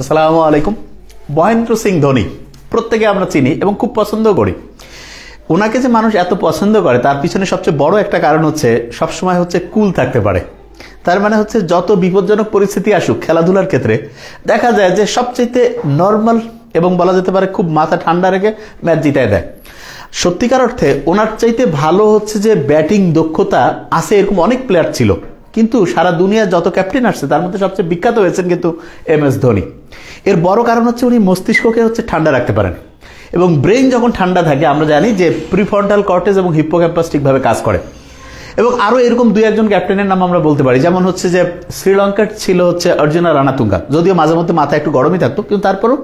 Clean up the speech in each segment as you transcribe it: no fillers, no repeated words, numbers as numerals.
আসসালামু আলাইকুম। মহেন্দ্র সিং ধোনি প্রত্যেকে আমরা চিনি এবং খুব পছন্দ করি। ওনাকে যে মানুষ এত পছন্দ করে তার পিছনে সবচেয়ে বড় একটা কারণ হচ্ছে সবসময় হচ্ছে কুল থাকতে পারে। তার মানে হচ্ছে যত বিপজ্জনক পরিস্থিতি আসুক খেলাধুলার ক্ষেত্রে দেখা যায় যে সবচেয়ে নর্মাল এবং বলা যেতে পারে খুব মাথা ঠান্ডা রেখে ম্যাচ জিতায় দেয়। সত্যিকার অর্থে ওনার চাইতে ভালো হচ্ছে যে ব্যাটিং দক্ষতা আছে এরকম অনেক প্লেয়ার ছিল, কিন্তু সারা দুনিয়া যত ক্যাপ্টেন আসছে তার মধ্যে সবচেয়ে বিখ্যাত হয়েছেন কিন্তু MS ধোনি। এর বড় কারণ হচ্ছে উনি মস্তিষ্ককে হচ্ছে ঠান্ডা রাখতে পারেন এবং ব্রেইন যখন ঠান্ডা থাকে আমরা জানি যে প্রিফ্রন্টাল কর্টেজ এবং হিপ্পোক্যাম্পাস ঠিকভাবে কাজ করে। এবং আরও এরকম দুই একজন ক্যাপ্টেনের নাম আমরা বলতে পারি, যেমন হচ্ছে যে শ্রীলঙ্কার ছিল হচ্ছে অর্জুনা রানাতুঙ্গা, যদিও মাঝে মধ্যে মাথা একটু গরমই থাকতো কিন্তু তারপরও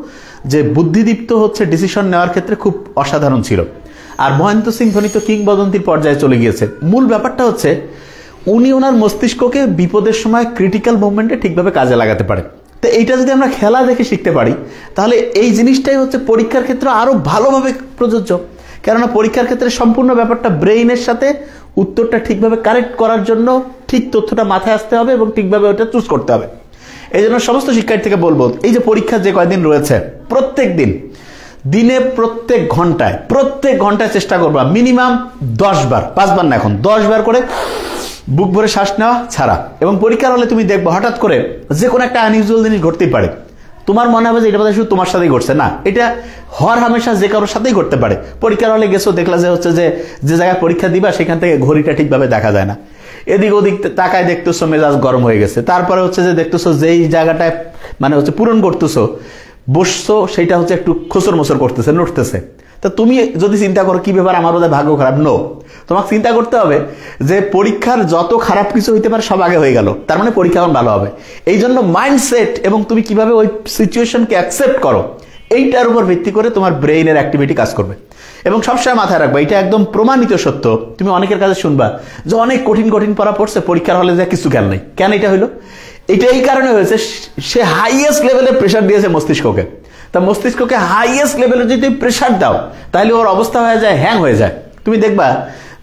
যে বুদ্ধিদীপ্ত হচ্ছে ডিসিশন নেওয়ার ক্ষেত্রে খুব অসাধারণ ছিল। আর মহেন্দ্র সিং ধোনি তো কিংবদন্তির পর্যায়ে চলে গিয়েছে। মূল ব্যাপারটা হচ্ছে উনি ওনার মস্তিষ্ককে বিপদের সময় ক্রিটিক্যাল মুভমেন্টে ঠিকভাবে কাজে লাগাতে পারে। তো এইটা যদি আমরা খেলা দেখে শিখতে পারি তাহলে এই জিনিসটাই হচ্ছে পরীক্ষার ক্ষেত্রে আরও ভালোভাবে প্রযোজ্য। কেননা পরীক্ষার ক্ষেত্রে সম্পূর্ণ ব্যাপারটা ব্রেইনের সাথে উত্তরটা ঠিকভাবে কারেক্ট করার জন্য ঠিক তথ্যটা মাথায় আসতে হবে এবং ঠিকভাবে ওটা চুজ করতে হবে। এই জন্য সমস্ত শিক্ষার্থীকে বলবো, এই যে পরীক্ষা যে কয়দিন রয়েছে প্রত্যেক দিন দিনে প্রত্যেক ঘন্টায় চেষ্টা করবা মিনিমাম 10 বার, 5 বার না, এখন 10 বার করে বুক ভরে শ্বাস নেওয়া ছাড়া। এবং পরীক্ষার হলে তুমি দেখবো হঠাৎ করে যে কোনো একটা আনইউজুয়াল জিনিস ঘটতেই পারে। তোমার মনে হবে যে এটা বোধহয় শুধু তোমার সাথেই ঘটছে, না, এটা হর হামেশা যে কারোর সাথেই ঘটতে পারে। পরীক্ষার হলে গেছো, দেখলা যে হচ্ছে যে জায়গায় পরীক্ষা দিবা সেখান থেকে ঘড়িটা ঠিকভাবে দেখা যায় না, এদিক ওদিক তাকায় দেখতেছো মেজাজ গরম হয়ে গেছে। তারপরে হচ্ছে যে দেখতেছো যেই জায়গাটায় মানে হচ্ছে পূরণ করতেছো বসছো সেইটা হচ্ছে একটু খোসর মোসর করতেছে, নড়তেছে। তা তুমি যদি চিন্তা করো কি ব্যাপার, আমার বোধহয় ভাগ্য খারাপ, নো, তোমাকে চিন্তা করতে হবে যে পরীক্ষার যত খারাপ কিছু হইতে পারে সব আগে হয়ে গেল, তার মানে পরীক্ষা এখন ভালো হবে। এই জন্য মাইন্ডসেট এবং তুমি কিভাবে ওই সিচুয়েশনকে অ্যাকসেপ্ট করো এইটার উপর ভিত্তি করে তোমার ব্রেইনের অ্যাক্টিভিটি কাজ করবে। এবং সবসময় মাথায় রাখবা, এটা একদম প্রমাণিত সত্য। তুমি অনেকের কাছে শুনবা যে অনেক কঠিন পড়া পড়ছে, পরীক্ষার হলে যা কিছু খেয়াল নেই। কেন এটা হইলো? এটা এই কারণে হয়েছে সে হাইয়েস্ট লেভেলে প্রেশার দিয়েছে মস্তিষ্ককে। তা মস্তিষ্ককে হাইয়েস্ট লেভেলে যদি প্রেশার দাও তাহলে ওর অবস্থা হয়ে যায়, হ্যাং হয়ে যায়। তুমি দেখবা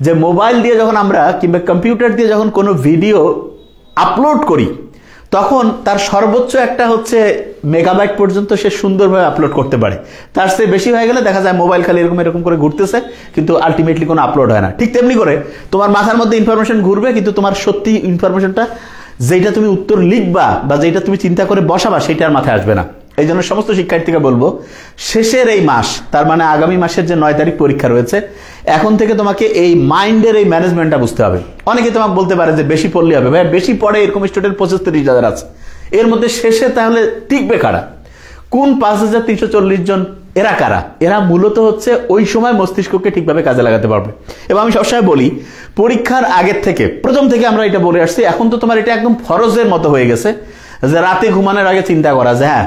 যে মোবাইল দিয়ে যখন আমরা কিংবা কম্পিউটার দিয়ে যখন কোনো ভিডিও আপলোড করি তখন তার সর্বোচ্চ একটা হচ্ছে মেগাবাইট পর্যন্ত সে সুন্দরভাবে আপলোড করতে পারে। তার চেয়ে বেশি হয়ে গেলে দেখা যায় মোবাইল খালি এরকম করে ঘুরতেছে কিন্তু আলটিমেটলি কোনো আপলোড হয় না। ঠিক তেমনি করে তোমার মাথার মধ্যে ইনফরমেশন ঘুরবে কিন্তু তোমার সত্যি ইনফরমেশনটা যেটা তুমি উত্তর লিখবা বা যেটা তুমি চিন্তা করে বসাবা সেটা আর মাথায় আসবে না। এই জন্য সমস্ত শিক্ষার্থীকে বলবো, শেষের এই মাস, তার মানে আগামী মাসের যে 9 তারিখ পরীক্ষা রয়েছে, এখন থেকে তোমাকে এই মাইন্ডের এই ম্যানেজমেন্টটা বুঝতে হবে। অনেকে তোমাকে বলতে পারে যে বেশি পড়লে হবে, ভাই বেশি পড়ে এরকম স্টুডেন্ট 35,000 আছে, এর মধ্যে শেষে তাহলে টিকবে কারা? কোন 5,340 জন এরা কারা? এরা মূলত হচ্ছে ওই সময় মস্তিষ্ককে ঠিকভাবে কাজে লাগাতে পারবে। এবং আমি সবসময় বলি, পরীক্ষার আগের থেকে প্রথম থেকে আমরা এটা বলে আসছি, এখন তো তোমার এটা একদম ফরজের মতো হয়ে গেছে যে রাতে ঘুমানোর আগে চিন্তা করা যে হ্যাঁ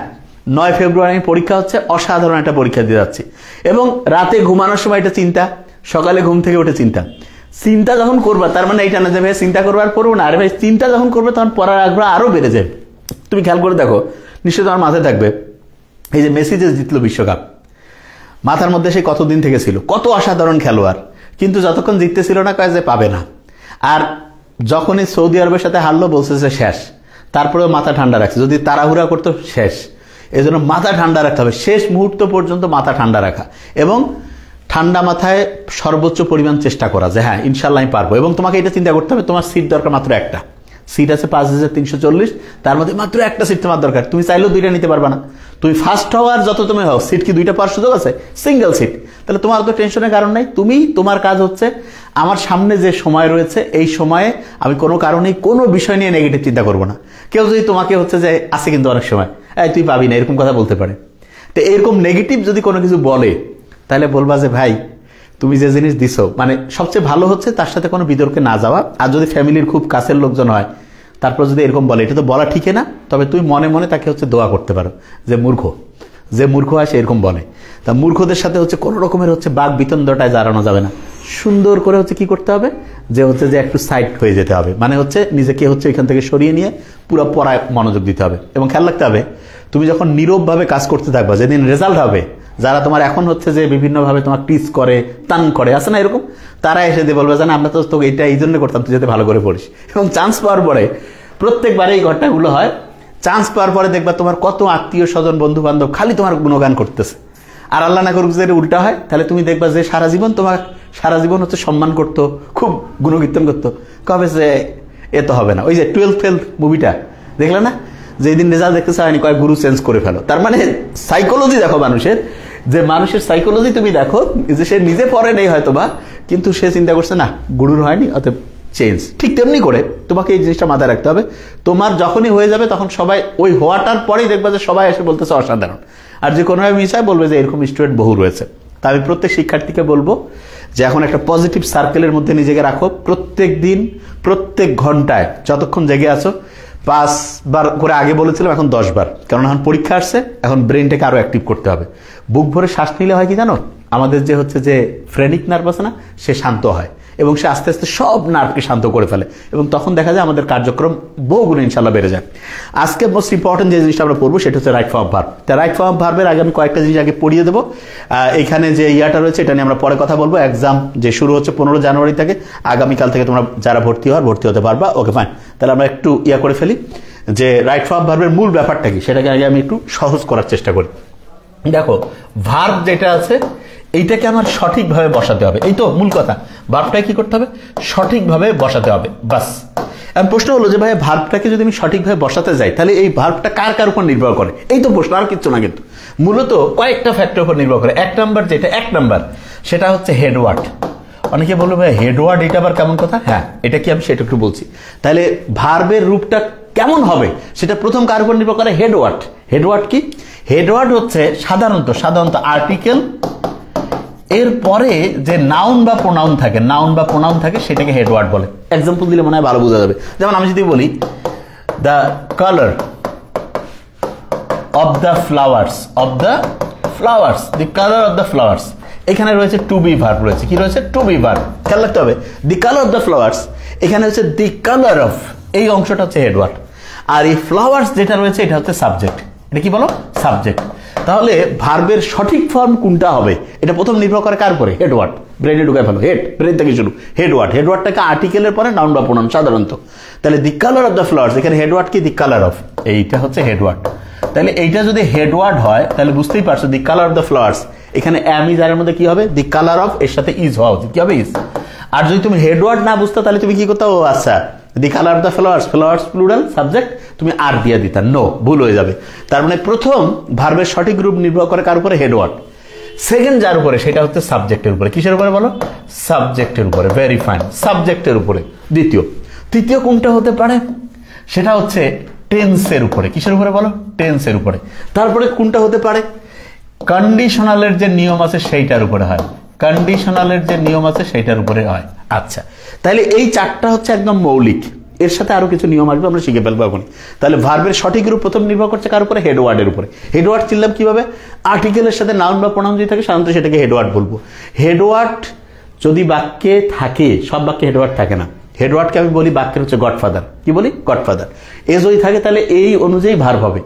9 ফেব্রুয়ারি পরীক্ষা হচ্ছে, অসাধারণ একটা পরীক্ষা দিয়ে যাচ্ছি। এবং রাতে ঘুমানোর সময় এটা চিন্তা, সকালে ঘুম থেকে উঠে চিন্তা যখন করবা তার মানে এইটা না যে ভাই চিন্তা করবো আর পড়বো না, আরে ভাই চিন্তা যখন করবে তখন পড়ার আগ্রহ আরো বেড়ে যায়। তুমি খেয়াল করে দেখো, নিশ্চয়ই তোমার মাথায় থাকবে এই যে মেসি যে জিতলো বিশ্বকাপ, মাথার মধ্যে সে কতদিন থেকে ছিল, কত অসাধারণ খেলোয়াড়, কিন্তু যতক্ষণ জিততেছিল না কয় যে পাবে না। আর যখনই সৌদি আরবের সাথে হারলো বলছে যে শেষ, তারপরেও মাথা ঠান্ডা রাখছে, যদি তাড়াহুড়া করতো শেষ। এই জন্য মাথা ঠান্ডা রাখতে হবে, শেষ মুহূর্ত পর্যন্ত মাথা ঠান্ডা রাখা এবং ঠান্ডা মাথায় সর্বোচ্চ পরিমাণ চেষ্টা করা যে হ্যাঁ ইনশাল্লাহ আমি পারবো। এবং তোমাকে এটা চিন্তা করতে হবে তোমার সিট দরকার মাত্র একটা, সিট আছে 5,340, তার মধ্যে মাত্র একটা সিট তোমার দরকার। তুমি চাইলেও 2টা নিতে পারবা না, তুমি ফার্স্ট হও আর যত তুমি হও, সিট কি 2টা পাওয়ার সুযোগ আছে? Single seat. তাহলে তোমার তো টেনশনের কারণ নাই। তোমার কাজ হচ্ছে আমার সামনে যে সময় রয়েছে এই সময়ে আমি কোনো কারণেই কোনো বিষয় নিয়ে নেগেটিভ চিন্তা করবো না। কেউ যদি তোমাকে হচ্ছে যে আছে কিন্তু অনেক সময় তুই পাবি না এরকম কথা বলতে পারে, তো এরকম নেগেটিভ যদি কোনো কিছু বলে তাহলে বলবা যে ভাই তুমি যে জিনিস দিছো, মানে সবচেয়ে ভালো হচ্ছে তার সাথে কোনো বিতর্কে না যাওয়া। আর যদি ফ্যামিলির খুব কাছের লোকজন হয় তারপর যদি এরকম বলে, এটা তো বলা ঠিক না, তবে তুমি মনে মনে তাকে হচ্ছে দোয়া করতে পারো যে মূর্খ হয় সে এরকম বলে। তা মূর্খদের সাথে হচ্ছে কোনো রকমের হচ্ছে বাক বিতণ্ডায় জড়ানো যাবে না। সুন্দর করে হচ্ছে কি করতে হবে যে হচ্ছে যে একটু সাইড হয়ে যেতে হবে, মানে হচ্ছে নিজেকে হচ্ছে এখান থেকে সরিয়ে নিয়ে পুরো পড়ায় মনোযোগ দিতে হবে। এবং খেয়াল রাখতে হবে তুমি যখন নীরবভাবে কাজ করতে থাকবা, যেদিন রেজাল্ট হবে, যারা তোমার এখন হচ্ছে যে বিভিন্নভাবে তোমার টিচ করে তান করে আছে না এরকম, তারা এসে দিয়ে বলবে জানা আমরা তো তোকে এটা এই জন্য করতাম তুই যাতে ভালো করে পড়িস। এবং চান্স পাওয়ার পরে প্রত্যেকবারে এই ঘটনাগুলো হয় চান্স পাওয়ার পরে দেখবা তোমার কত আত্মীয় স্বজন বন্ধু বান্ধব খালি তোমার গুণগান করতেছে। আর আল্লাহ না করুক যদি উল্টা হয়, তাহলে তুমি দেখবা যে সারা জীবন হচ্ছে সম্মান করতো, খুব গুণকীর্তন করতো, কবে যে এ তো হবে না। ওই যে 12th ফেল মুভিটা দেখলে না, যেই দিন রেজাল্ট দেখতে চায়নি কয়েক গুরু চেঞ্জ করে ফেলো। তার মানে সাইকোলজি দেখো মানুষের সাইকোলজি তুমি দেখো যে সে নিজে পড়ে নেই হয়তো বা, কিন্তু সে চিন্তা করছে না গুরুর হয়নি অতএব চেঞ্জ। ঠিক তেমনি করে তোমাকে এই জিনিসটা মাথায় রাখতে হবে। তোমার যখনই হয়ে যাবে তখন সবাই ওই হওয়াটার পরেই দেখবা যে সবাই এসে বলতেছে অসাধারণ, আর যে কোনোভাবে মিশায় বলবে যে এরকম স্টুডেন্ট বহু রয়েছে। তা আমি প্রত্যেক শিক্ষার্থীকে বলবো যে এখন একটা পজিটিভ সার্কেলের মধ্যে নিজেকে রাখো। প্রত্যেক দিন প্রত্যেক ঘন্টায় যতক্ষণ জেগে আছো 5 বার করে আগে বলেছিলাম, এখন 10 বার, কারণ এখন পরীক্ষা আসছে, এখন ব্রেনটাকে আরো অ্যাক্টিভ করতে হবে। বুক ভরে শ্বাস নিলে হয় কি জানো, আমাদের যে হচ্ছে যে ফ্রেনিক নার্ভ আছে না, সে শান্ত হয় এবং সে আস্তে আস্তে সব নার্ভকে শান্ত করে ফেলে, এবং তখন দেখা যায় আমাদের কার্যক্রম বহুগুণ ইনশাল্লাহ বেড়ে যায়। আজকে মোস্ট ইম্পর্টেন্ট যে জিনিসটা আমরা পড়বো সেটা হচ্ছে রাইট ফর্ম অফ ভার্ব। তা রাইট ফর্ম অফ ভার্বের আগে আমি কয়েকটা জিনিস আগে পড়িয়ে দেবো। এখানে যে ইয়াটা রয়েছে এটা নিয়ে আমরা পরে কথা বলবো। এক্সাম যে শুরু হচ্ছে 15 জানুয়ারি থেকে, আগামীকাল থেকে তোমরা যারা ভর্তি হতে পারবা। ওকে ফাইন, তাহলে আমরা একটু করে ফেলি যে রাইট ফর্ম অফ ভার্বের মূল ব্যাপারটা কি, সেটাকে আগে আমি একটু সহজ করার চেষ্টা করি। দেখো, ভার্ব যেটা আছে এইটাকে আমার সঠিকভাবে বসাতে হবে, এই তো মূল কথা। ভার্বটাকে কি করতে হবে, সঠিকভাবে বসাতে হবে, বাস। এখন প্রশ্ন হলো যে ভাই ভার্বটাকে যদি আমি সঠিকভাবে বসাতে যাই তাহলে এই ভার্বটা কার কার উপর নির্ভর করে, এই তো প্রশ্ন, আর কিচ্ছু না। কিন্তু মূলত কয়েকটা ফ্যাক্টর উপর নির্ভর করে। এক নাম্বার সেটা হচ্ছে হেডওয়ার্ড। অনেকে বলবে ভাই হেডওয়ার্ড এটা আবার কেমন কথা? হ্যাঁ, এটা কি আমি সেটা একটু বলছি। তাহলে ভার্বের রূপটা কেমন হবে সেটা প্রথম কার উপর নির্ভর করে, হেডওয়ার্ড। হেডওয়ার্ড কি? হেডওয়ার্ড হচ্ছে সাধারণত আর্টিকেল এরপরে যে নাউন বা প্রোনাউন থাকে সেটাকে হেডওয়ার্ড বলে। এক্সাম্পল দিলে মনে হয় ভালো বোঝা যাবে। যেমন আমি যদি বলি the colour of the flowers, the colour of the flowers, এখানে রয়েছে টু বি ভার্ব রয়েছে। কি রয়েছে? To be verb. খেয়াল রাখতে হবে, the colour of the flowers, এখানে হচ্ছে দি কালার অফ, এই অংশটা হচ্ছে হেডওয়ার্ড। আর এই ফ্লাওয়ার্স যেটা রয়েছে এটা হচ্ছে সাবজেক্ট। এটা কি বলো? সাবজেক্ট। তাহলে ভার্বের সঠিক ফর্ম কোনটা হবে এটা প্রথম নির্ভর করে কার উপরে? হেডওয়ার্ড। ব্রেনে ঢুকে ফেলো, ব্রেন থেকে শুরু, হেডওয়ার্ডটাকে আর্টিকেলের পরে নাউন বা প্রোনাউন সাধারণত। তাহলে দি কালার অফ দ্য ফ্লাওয়ার্স, এখানে হেডওয়ার্ড কি? দি কালার অফ, এইটা হচ্ছে হেডওয়ার্ড। তাহলে এইটা যদি হেডওয়ার্ড হয় তাহলে বুঝতেই পারছো দি কালার অফ দ্য ফ্লাওয়ার্স, এখানে এম ইজ আর এর মধ্যে কি হবে? দি কালার অফ, এর সাথে ইজ হওয়া উচিত। কি হবে? ইজ। আর যদি তুমি হেডওয়ার্ড না বুঝতে তাহলে তুমি কি করতে? ও আচ্ছা, দি colour of the flowers plural, subject, তুমি আর দিয়ে দিতা, নো, ভুল হয়ে যাবে। তার মানে প্রথম ভার্বের সঠিক রূপ নির্ভর করে কার উপরে? হেডওয়ার্ড। সেকেন্ড যার উপরে সেটা হচ্ছে সাবজেক্টের উপরে। কিসের উপরে বলো? সাবজেক্টের উপরে। ভেরি ফাইন, সাবজেক্টের উপরে। তৃতীয় কোনটা হতে পারে? সেটা হচ্ছে টেন্সের উপরে। কিসের উপরে বলো? টেন্সের উপরে। তারপরে কোনটা হতে পারে? কন্ডিশনালের যে নিয়ম আছে সেইটার উপরে হয়। সেইটার উপরে হয়। আচ্ছা, তাহলে এই চারটা হচ্ছে একদম মৌলিক, এর সাথে আরো কিছু নিয়ম আসবে, আমরা শিখে ফেলবো এখন। তাহলে ভার্বের সঠিক রূপ প্রথম নির্ভর করছে কার উপরে? হেডওয়ার্ডের উপরে। হেডওয়ার্ড চিনলাম কিভাবে? আর্টিকেলের সাথে নাউন বা প্রোনাউন যদি থাকে সাধারণত সেটাকে হেডওয়ার্ড বলবো। হেডওয়ার্ড যদি বাক্যে থাকে, সব বাক্যে হেডওয়ার্ড থাকে না। হেডওয়ার্ডকে আমি বলি বাক্যের হচ্ছে গডফাদার। কি বলি? গডফাদার। এ যদি থাকে তাহলে এই অনুযায়ী ভার্ব হবে।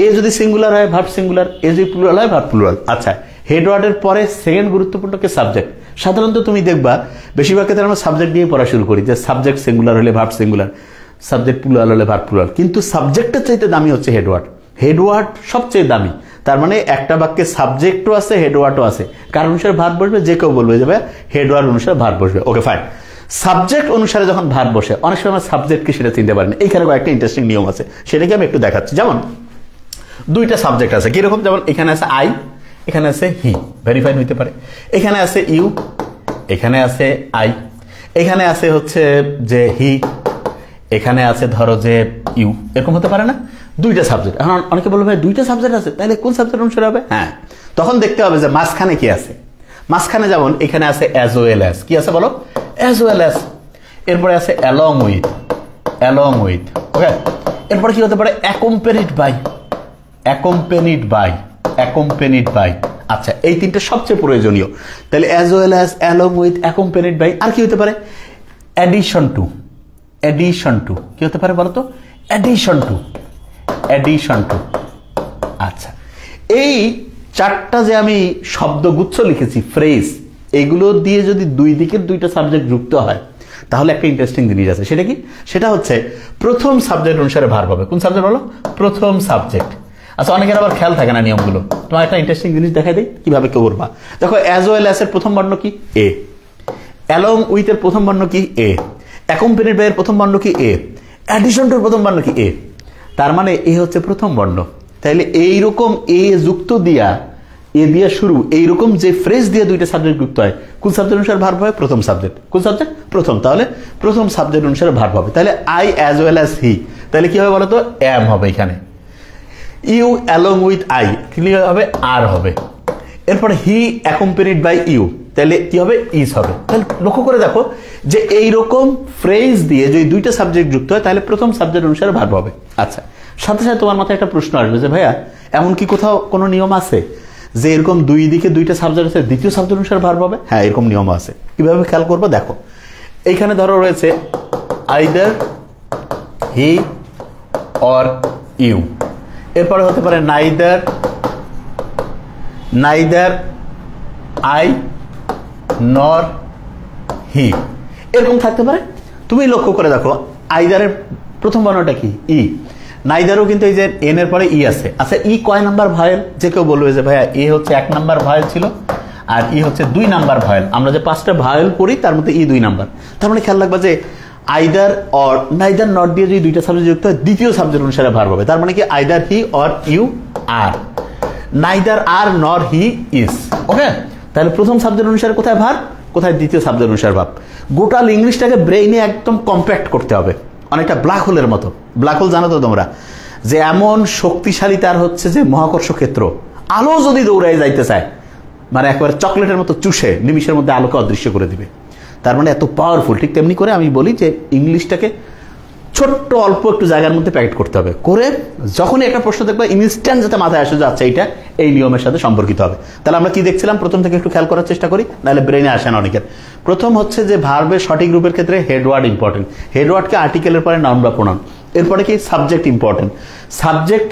এ যদি সিঙ্গুলার হয় ভার্ব সিঙ্গুলার, এ যদি প্লুরাল হয় ভার্ব প্লুরাল। আচ্ছা, হেডওয়ার্ডের পরে সেকেন্ড গুরুত্বপূর্ণ কে? সাবজেক্ট। সাধারণত তুমি দেখবা বেশিরভাগ ক্ষেত্রে আমরা সাবজেক্ট দিয়ে পড়া শুরু করি, যে সাবজেক্ট সিঙ্গুলার হলে ভার্ব সিঙ্গুলার, সাবজেক্ট প্লুরাল হলে ভার্ব প্লুরাল। কিন্তু সাবজেক্টের চাইতে দামি হচ্ছে হেডওয়ার্ড সবচেয়ে দামি। তার মানে একটা বাক্যে সাবজেক্টও আছে, হেডওয়ার্ডও আছে। কার অনুসারে ভার্ব বসবে? যে কেউ বলবে যে ভাই হেডওয়ার্ড অনুসারে ভার্ব বসবে। Okay fine. সাবজেক্ট অনুসারে যখন ভার্ব বসে অনেক সময় আমরা সাবজেক্ট কি সেটা চিনতে পারি না। এইখানে কয়েকটা ইন্টারেস্টিং নিয়ম আছে, সেটাকে আমি একটু দেখাচ্ছি। যেমন দুইটা সাবজেক্ট আছে, কিরকম? যেমন এখানে আছে আই, এখানে আছে হি, ভেরিফাইড হইতে পারে। এখানে আছে ইউ, এখানে আছে আই, এখানে আছে হচ্ছে যে হি, এখানে আছে ধরো যে ইউ, এরকম হতে পারে না? দুইটা সাবজেক্ট। এখন অনেকে বলবে ভাই দুইটা সাবজেক্ট আছে, তাহলে কোন সাবজেক্ট অনুসারে হবে? হ্যাঁ, তখন দেখতে হবে যে মাঝখানে কি আছে। মাঝখানে যেমন এখানে আছে অ্যাজ ওয়েল অ্যাজ। কি আছে বলো? As well as. এরপরে আছে অ্যালং উইথ। ওকে, এরপরে কি হতে পারে? Accompanied by. আচ্ছা, এই তিনটা সবচেয়ে প্রয়োজনীয়। তাহলে as well as, along with, accompanied by. আর কি হতে পারে? Addition to. কি হতে পারে বলো তো? Addition to. আচ্ছা, এই চারটা যে আমি শব্দগুচ্ছ লিখেছি, ফ্রেজ, এগুলো দিয়ে যদি দুই দিকের দুইটা সাবজেক্ট যুক্ত হয় তাহলে একটা ইন্টারেস্টিং জিনিস আছে, সেটা কি? সেটা হচ্ছে প্রথম সাবজেক্ট অনুসারে ভার্ব হবে। কোন সাবজেক্ট বলো? প্রথম সাবজেক্ট। আচ্ছা, অনেকের আবার খেয়াল থাকে না নিয়মগুলো। তোমার একটা ইন্টারেস্টিং জিনিস দেখাই দিই কিভাবে করবা। দেখো, অ্যাজ ওয়েল অ্যাজ এর প্রথম বর্ণ কি? এ। অ্যালং উইথ এর প্রথম বর্ণ কি? এ। অ্যাকম্পানিড বাই এর প্রথম বর্ণ কি? এ। অ্যাডিশন টু এর প্রথম বর্ণ কি? এ। তার মানে এ হচ্ছে প্রথম বর্ণ। তাইলে এইরকম এ যুক্ত দিয়া, এ দিয়ে শুরু, এইরকম যে ফ্রেজ দিয়ে দুইটা সাবজেক্ট যুক্ত হয়, কোন সাবজেক্ট অনুসারে ভার্ব হবে? প্রথম সাবজেক্ট। কোন সাবজেক্ট? প্রথম। তাহলে প্রথম সাবজেক্ট অনুসারে ভার্ব হবে। তাহলে I as well as he, তাহলে কি হবে বলো তো? অ্যাম হবে এখানে। ইউ অ্যালং উইথ আই, কি হবে? আর হবে। এরপরে হি অ্যাকম্পানিড বাই ইউ, তাহলে কি হবে? ইজ হবে। তাহলে লক্ষ্য করে দেখো যে এইরকম ফ্রেজ দিয়ে যদি দুইটা সাবজেক্ট যুক্ত হয় তাহলে প্রথম সাবজেক্ট অনুসারে ভার্ব হবে। আচ্ছা, সাথে সাথে তোমার মাথায় একটা প্রশ্ন আসবে যে ভাইয়া, এমন কি কোথাও কোনো নিয়ম আছে যে এরকম দুই দিকে দুইটা সাবজেক্ট আছে, দ্বিতীয় সাবজেক্ট অনুসারে ভার্ব হবে? হ্যাঁ, এরকম নিয়ম আছে। কিভাবে খেয়াল করবো দেখো, এইখানে ধরো রয়েছে আইদার হি অর ইউ, এরপরে হতে পারে নাইদার আই নর হি, এরকম থাকতে পারে। তুমি লক্ষ্য করে দেখো, আইদারের প্রথম বর্ণটা কি? ই। নাইদারও কিন্তু এই যে এন এর পরে ই আছে। আচ্ছা, ই কয় নাম্বার ভয়েল? যে কেউ বলবে যে ভাইয়া এ হচ্ছে 1 নাম্বার ভয়েল ছিল আর ই হচ্ছে 2 নাম্বার ভয়েল। আমরা যে 5টা ভয়েল পড়ি তার মধ্যে ই 2 নাম্বার। তার মানে খেয়াল রাখবা যে আইদার অর, নাইদার নট দিয়ে যদি দুইটা সাবজেক্ট যুক্ত হয় দ্বিতীয় সাবজেক্ট অনুসারে ভার্ব হবে। তার মানে কি? Either he or you are, neither আর নর হি ইজ। ওকে, তাহলে প্রথম সাবজেক্ট অনুসারে কোথায় ভার্ব, কোথায় দ্বিতীয় সাবজেক্ট অনুসারে ভার্ব। গোটাল ইংলিশটাকে ব্রেইনে একদম কম্প্যাক্ট করতে হবে, অনেকটা ব্ল্যাক হোলের মতো। ব্ল্যাক হোল জানো তো তোমরা, যে এমন শক্তিশালী তার হচ্ছে যে মহাকর্ষ ক্ষেত্র, আলো যদি দৌড়ায় যাইতে চায় মানে একেবারে চকলেটের মতো চুষে নিমিষের মধ্যে আলোকে অদৃশ্য করে দিবে। তার মানে এত পাওয়ারফুল। ঠিক তেমনি করে আমি বলি যে ইংলিশটাকে ছোট্ট অল্প একটু জায়গার মধ্যে প্যাকেট করতে হবে, করে যখনই একটা প্রশ্ন দেখবে ইনস্ট্যান্ট যাতে মাথায় আসে যাচ্ছে এইটা এই নিয়মের সাথে সম্পর্কিত হবে। তাহলে আমরা কি দেখছিলাম? প্রথম থেকে একটু খেয়াল করার চেষ্টা করি, নাহলে ব্রেনে আসে না অনেকের। প্রথম হচ্ছে যে ভার্বের সঠিক রূপের ক্ষেত্রে হেডওয়ার্ড ইম্পর্টেন্ট। হেডওয়ার্ডকে আর্টিকেলের পরে নাউন বা প্রোনাউন, এরপরে কি? Subject important. সাবজেক্ট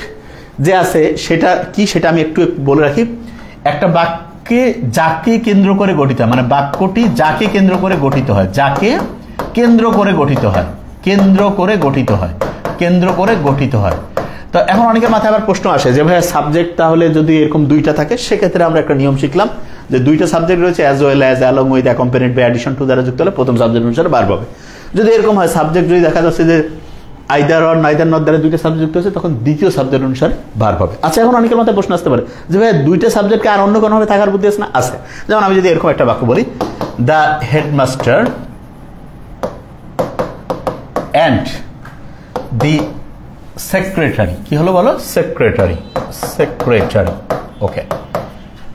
যে আছে সেটা কি, সেটা আমি একটু বলে রাখি। একটা বাক্যে যাকে কেন্দ্র করে গঠিত হয়, মানে বাক্যটি যাকে কেন্দ্র করে গঠিত হয়, যাকে কেন্দ্র করে গঠিত হয়, কেন্দ্র করে গঠিত হয়, কেন্দ্র করে গঠিত হয়। তো এখন অনেকের মাথায় আবার প্রশ্ন আসে যে ভাইয়া সাবজেক্ট তাহলে যদি এরকম দুইটা থাকে, সেক্ষেত্রে আমরা একটা নিয়ম শিখলাম যে দুইটা সাবজেক্ট রয়েছে, as well as, along with, accompanied by, addition to দ্বারা যুক্ত হলে প্রথম সাবজেক্ট অনুসারে ভার্ব হবে। যদি এরকম হয় সাবজেক্ট যদি দেখা যাচ্ছে যে আইদার অর নাইদার নট দ্বারা দুইটা সাবজেক্ট যুক্ত হচ্ছে, তখন দ্বিতীয় সাবজেক্ট অনুসারে ভার্ব হবে। আচ্ছা, এখন অনেকের মাথায় প্রশ্ন আসতে পারে যে ভাই দুইটা সাবজেক্টকে আর অন্য কোনোভাবে থাকার বুদ্ধি আছে না? আছে। যেমন আমি যদি এরকম একটা বাক্য বলি, the headmaster and the secretary, কি হলো বলো? Secretary, secretary. ওকে,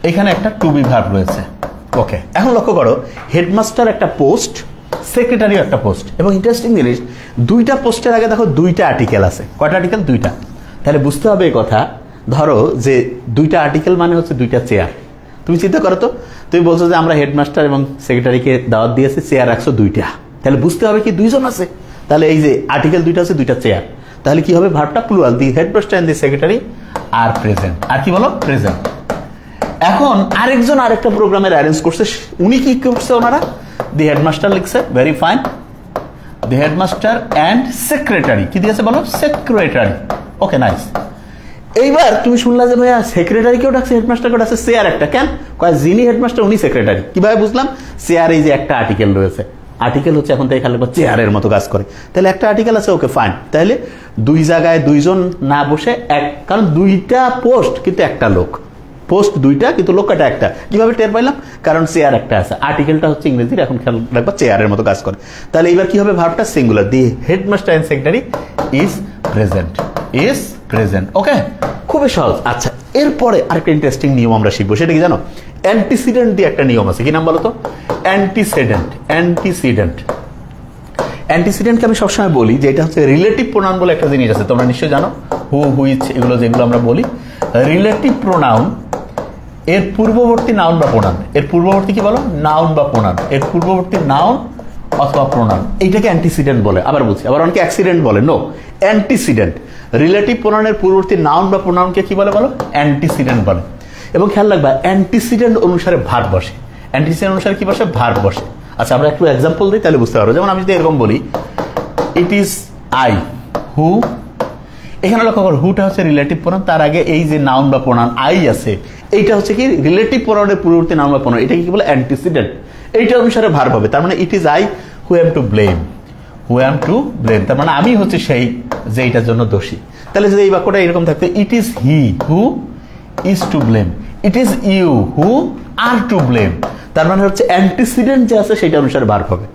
এখানে একটা টু বি ভার্ব রয়েছে। ওকে, এখন লক্ষ্য করো, হেডমাস্টার একটা পোস্ট, সেক্রেটারিও একটা পোস্ট, এবং ইন্টারেস্টিং জিনিস দুইটা পোস্টের আগে দেখো দুইটা আর্টিকেল আছে। কয়টা আর্টিকেল? দুইটা। তাহলে বুঝতে হবে এই কথা, ধরো যে দুইটা আর্টিকেল মানে হচ্ছে দুইটা চেয়ার। তুমি চিন্তা করো তো, তুমি বলছো যে আমরা হেডমাস্টার এবং সেক্রেটারিকে দাওয়াত দিয়েছি, চেয়ার 102টা, তাহলে বুঝতে হবে কি দুইজন আছে। তাহলে এই যে আর্টিকেল দুইটা আছে, দুইটা চেয়ার, তাহলে কি হবে? ভার্বটা plural, the headmaster and the secretary are present. আর কি বলো? প্রেজেন্ট। এখন আরেকজন আরেকটা প্রোগ্রামের অ্যারেঞ্জ করছে, উনি কি করছে? ওনারা দি হেডমাস্টার লিখছে, very fine, the headmaster and secretary, কি দিয়েছে বলো? সেক্রেটারি। ওকে, নাইস। এইবার তুমি শুনলা যে ভাইয়া সেক্রেটারি কেউ ডাকছে, হেডমাস্টার কেউ ডাকছে, চেয়ার একটা, কেন? কয় যিনি হেডমাস্টার উনি সেক্রেটারি। কিভাবে বুঝলাম? চেয়ার এই যে একটা আর্টিকেল রয়েছে, আর্টিকেল হচ্ছে এখন থেকে খালি চেয়ারের মতো কাজ করে, তাহলে একটা আর্টিকেল আছে। ওকে, ফাইন। তাহলে দুই জায়গায় দুইজন না বসে এক, কারণ দুইটা পোস্ট কিন্তু একটা লোক, পোস্ট দুইটা কিন্তু লোকটা একটা। কিভাবে টের পাইলাম? কারণ চেয়ার একটা আছে, আর্টিকেলটা হচ্ছে ইংরেজির, এখন খেয়াল রাখবা চেয়ারের মতো কাজ করে। তাহলে এবার কি হবে? ভার্বটা singular, the headmaster and secretary is present, is present. Okay, খুবই সহজ। আচ্ছা, এরপরে আরেকটা ইন্টারেস্টিং নিয়ম আমরা শিখবো, সেটা কি জানো? অ্যান্টিসিডেন্ট দিয়ে একটা নিয়ম আছে। কি নাম বলো তো? অ্যান্টিসিডেন্ট। অ্যান্টিসিডেন্ট, অ্যান্টিসিডেন্টকে আমি সবসময় বলি যে এটা হচ্ছে রিলেটিভ প্রোনাউন বলে একটা জিনিস আছে, তোমরা নিশ্চয়ই জানো, হু, হুইচ, এগুলো যেগুলো আমরা বলি রিলেটিভ প্রোনাউন, এর পূর্ববর্তী নাউন বা প্রোনাউন, এর পূর্ববর্তী কি বলো? নাউন বা প্রোনাউন, এর পূর্ববর্তী নাউন অথবা প্রোনাউন, এইটাকে অ্যান্টিসিডেন্ট বলে। আবার বলছি, আবার অনেকে অ্যাক্সিডেন্ট বলে, নো, অ্যান্টিসিডেন্ট। রিলেটিভ প্রোনাউনের পূর্ববর্তী নাউন বা প্রোনাউনকে কি বলে বলো? অ্যান্টিসিডেন্ট বলে। এবং খেয়াল রাখবা, অ্যান্টিসিডেন্ট অনুসারে ভার্ব বসে, অ্যান্টিসিডেন্ট অনুসারে কি বসে? ভার্ব বসে। আচ্ছা আমরা একটু এক্সাম্পল দিই তাহলে বুঝতে পারবো। যেমন আমি যদি এরকম বলি ইট ইজ আই হু, এখানে লক্ষ্য করো হুটা হচ্ছে রিলেটিভ প্রোনাউন, তার আগে এই যে নাউন বা প্রোনাউন আই আছে এইটা হচ্ছে কি রিলেটিভ প্রোনাউনের পূর্ববর্তী নাউন বা প্রোনাউন, এটা কি বলে অ্যান্টিসিডেন্ট, এইটা অনুসারে ভার্ব হবে। তার মানে ইট is I who am to blame, who am to blame, তার মানে আমি হচ্ছে সেই যে এইটার জন্য দোষী। তাহলে যদি এই বাক্যটা এরকম থাকতো it is he who is to blame, it is you who are to blame, তার মানে হচ্ছে অ্যান্টিসিডেন্ট যে আছে সেটা অনুসারে ভার্ব হবে,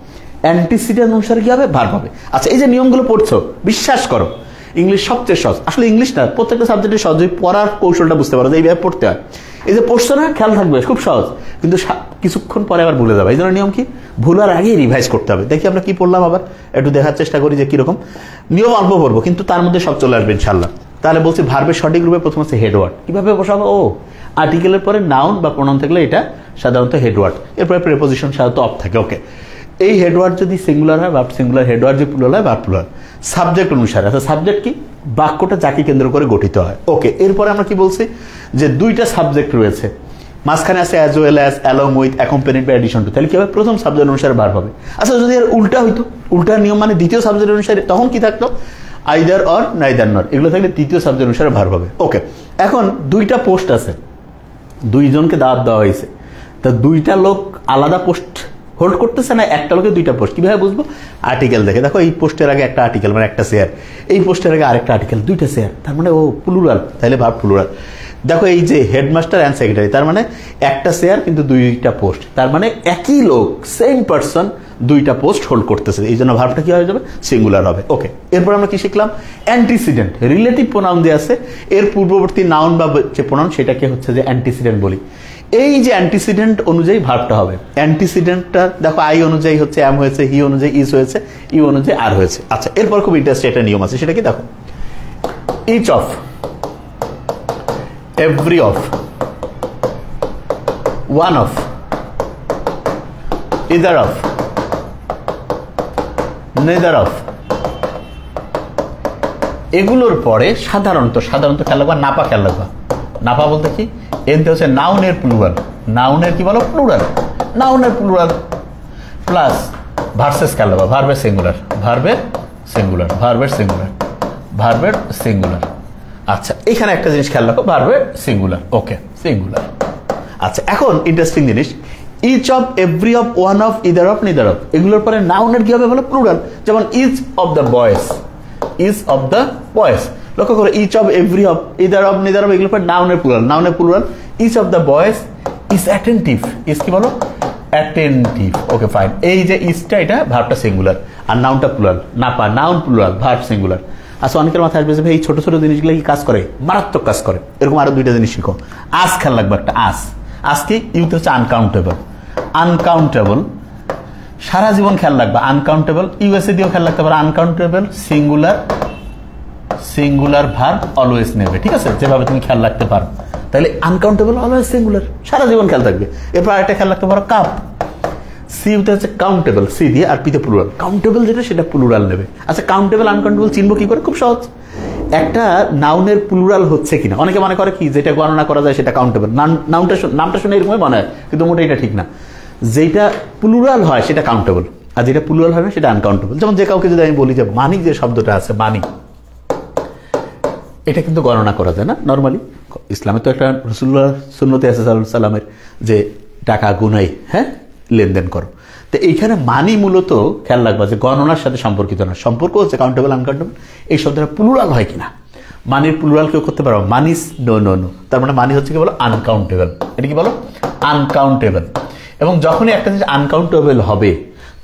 অ্যান্টিসিডেন্ট অনুসারে কি হবে ভার্ব হবে। আচ্ছা এই যে নিয়মগুলো পড়ছো বিশ্বাস করো ইংলিশ সবচেয়ে সহজ, আসলে ইংলিশ না প্রত্যেকটা সাবজেক্টের সহজ, পড়ার কৌশলটা বুঝতে পারো যে এইভাবে পড়তে হয়। এই যে পড়ছো না খেয়াল থাকবে খুব সহজ, কিন্তু কিছুক্ষণ পরে আবার ভুলে যাবে। এই জন্য নিয়ম কি ভুলার আগেই রিভাইজ করতে হবে। দেখি আমরা কি পড়লাম আবার একটু দেখার চেষ্টা করি যে কিরকম নিয়ম অল্প পড়বো কিন্তু তার মধ্যে সব চলে আসবে ইনশাল্লাহ। তাহলে বলছি ভার্বের সঠিক রূপে প্রথম হচ্ছে হেডওয়ার্ড, কিভাবে বসাবো ও আর্টিকেলের পরে নাউন বা প্রোনাউন থাকলে এটা সাধারণত হেডওয়ার্ড, এরপরে প্রিপোজিশন সাধারণত অফ থাকে। ওকে এই হেডওয়ার্ড যদি সিঙ্গুলার হয় ভার্ব সিঙ্গুলার, হেডওয়ার্ড যদি প্লুরাল হয় ভার্ব প্লুরাল। সাবজেক্ট অনুসারে, আচ্ছা সাবজেক্ট কি বাক্যটা যাকে কেন্দ্র করে গঠিত হয়। ওকে এরপরে আমরা কি বলছি যে দুইটা সাবজেক্ট রয়েছে, মাঝখানে আছে as well as, along with, accompanied by, addition to, তাহলে কি হবে প্রথম সাবজেক্ট অনুসারে ভার্ব হবে। আচ্ছা যদি এর উল্টা হইতো, উল্টা নিয়ম মানে দ্বিতীয় সাবজেক্ট অনুসারে, তখন কি থাকতো আইদার অর নাইদার নট, এগুলো থাকলে তৃতীয় সাবজেক্ট অনুসারে ভার্ব হবে। ওকে এখন দুইটা পোস্ট আছে, দুইজনকে দাওয়াত দেওয়া হয়েছে, তা দুইটা লোক আলাদা পোস্ট হোল্ড করতেছে না, একটা লোকের দুইটা পোস্ট, কিভাবে বুঝবো আর্টিকেল দেখে, দেখো এই পোস্টের আগে একটা আর্টিকেল মানে একটা শেয়ার, এই পোস্টের আগে আরেকটা আর্টিকেল দুইটা শেয়ার, তার মানে ও প্লুরাল, তাহলে ভার্ব প্লুরাল। দেখো এই যে হেডমাস্টার অ্যান্ড সেক্রেটারি, তার মানে একটা শেয়ার কিন্তু দুইটা পোস্ট, তার মানে একই লোক সেম পারসন দুইটা পোস্ট হোল্ড করতেছে, এই জন্য ভার্বটা কি হয়ে যাবে সিঙ্গুলার হবে। ওকে এরপর আমরা কি শিখলাম অ্যান্টিসিডেন্ট, রিলেটিভ প্রোনাউন যে আছে এর পূর্ববর্তী নাউন বা যে প্রোনাউন সেটাকে হচ্ছে যে অ্যান্টিসিডেন্ট বলি। এই যে অ্যান্টিসিডেন্ট অনুযায়ী ভার্বটা হবে, অ্যান্টিসিডেন্টটা দেখো আই অনুযায়ী হচ্ছে অ্যাম হয়েছে, হি অনুযায়ী ইজ হয়েছে, ইউ অনুযায়ী আর হয়েছে। আচ্ছা এরপর খুব ইন্টারেস্টিং একটা নিয়ম আছে, সেটা কি দেখো each of, every of, one of, either of, neither of, এগুলোর পরে সাধারণত খেয়াল রাখবা নাপা, খেয়াল রাখবা নাপা বলতে কি এতে হচ্ছে নাউনের প্লুরাল, নাউনের কি বলো প্লুরাল, নাউনের প্লুরাল প্লাস ভার্সেস খেয়াল রাখবা ভার্বের সিঙ্গুলার, ভার্বের সিঙ্গুলার, ভার্বের সিঙ্গুলার, ভার্বের সিঙ্গুলার। আচ্ছা এখানে একটা জিনিস খেয়াল রাখো ভার্বের সিঙ্গুলার। ওকে সিঙ্গুলার। আচ্ছা এখন ইন্টারেস্টিং জিনিস each of, every of, one of, either of, neither of, এগুলোর পরে নাউনের কি হবে বলো প্লুরাল, যেমন each of the boys, each of the boys, লক্ষ্য করো each of, every of, either of, neither of, এগুলোর পরে নাউনের প্লুরাল, নাউনের plural each of the boys is attentive, is কি বলো অ্যাটেন্টিভ। ওকে ফাইন, এই যে ইজটা এটা ভার্বটা সিঙ্গুলার আর নাউনটা প্লুরাল, নাপা নাউন প্লুরাল ভার্ব সিঙ্গুলার। আচ্ছা অনেকের মাথায় আসবে যে ভাই এই ছোট ছোট জিনিসগুলো কি কাজ করে, মারাত্মক কাজ করে। এরকম আরো দুইটা জিনিস শিখো, আজ খেয়াল রাখবে একটা আজ, আজ কি ইউতে হচ্ছে আনকাউন্টেবল, আনকাউন্টেবল সারা জীবন খেয়াল রাখবে, আনকাউন্টেবল ইউএসএ দিয়েও খেয়াল রাখতে পারে, uncountable singular, singular verb always নেবে, ঠিক আছে যেভাবে তুমি খেয়াল রাখতে পারো, তাহলে আনকাউন্টেবল অলওয়েজ সিঙ্গুলার সারা জীবন খেয়াল থাকবে। এরপর আরেকটা খেয়াল রাখতে পারো কাপ, সিতে হচ্ছে কাউন্টেবল, সি দিয়ে আর পিতে প্লুরাল, কাউন্টেবল যেটা সেটা প্লুরাল নেবে। আচ্ছা কাউন্টেবল আনকাউন্টেবল চিনবো কি করে, খুব সহজ, একটা নাউনের প্লুরাল হচ্ছে কিনা, অনেকে মনে করে কি যেটা গণনা করা যায় সেটা কাউন্টেবল, নামটা শুনে এরকমই মনে হয় কিন্তু মোটেই এটা ঠিক না, যেটা প্লুরাল হয় সেটা কাউন্টেবল আর যেটা প্লুরাল হয় না সেটা আনকাউন্টেবল। যেমন যে কাউকে যদি আমি বলি যে মানি, যে শব্দটা আছে মানি, এটা কিন্তু গণনা করা যায় না নর্মালি, ইসলামে তো একটা রাসূলুল্লাহ সুন্নতে আছে সাল্লামের যে টাকা গুনাই, হ্যাঁ লেনদেন করো, তো এইখানে মানি মূলত খেয়াল রাখবা যে গণনার সাথে সম্পর্কিত না, সম্পর্ক হচ্ছে কাউন্টেবল আনকাউন্টেবল, এই শব্দটা প্লুরাল হয় কিনা, মানির প্লুরাল কেউ করতে পারো, মানিস নো নো নো, তার মানে মানি হচ্ছে কি বলো আনকাউন্টেবল, এটা কি বলো আনকাউন্টেবল। এবং যখনই একটা জিনিস আনকাউন্টেবল হবে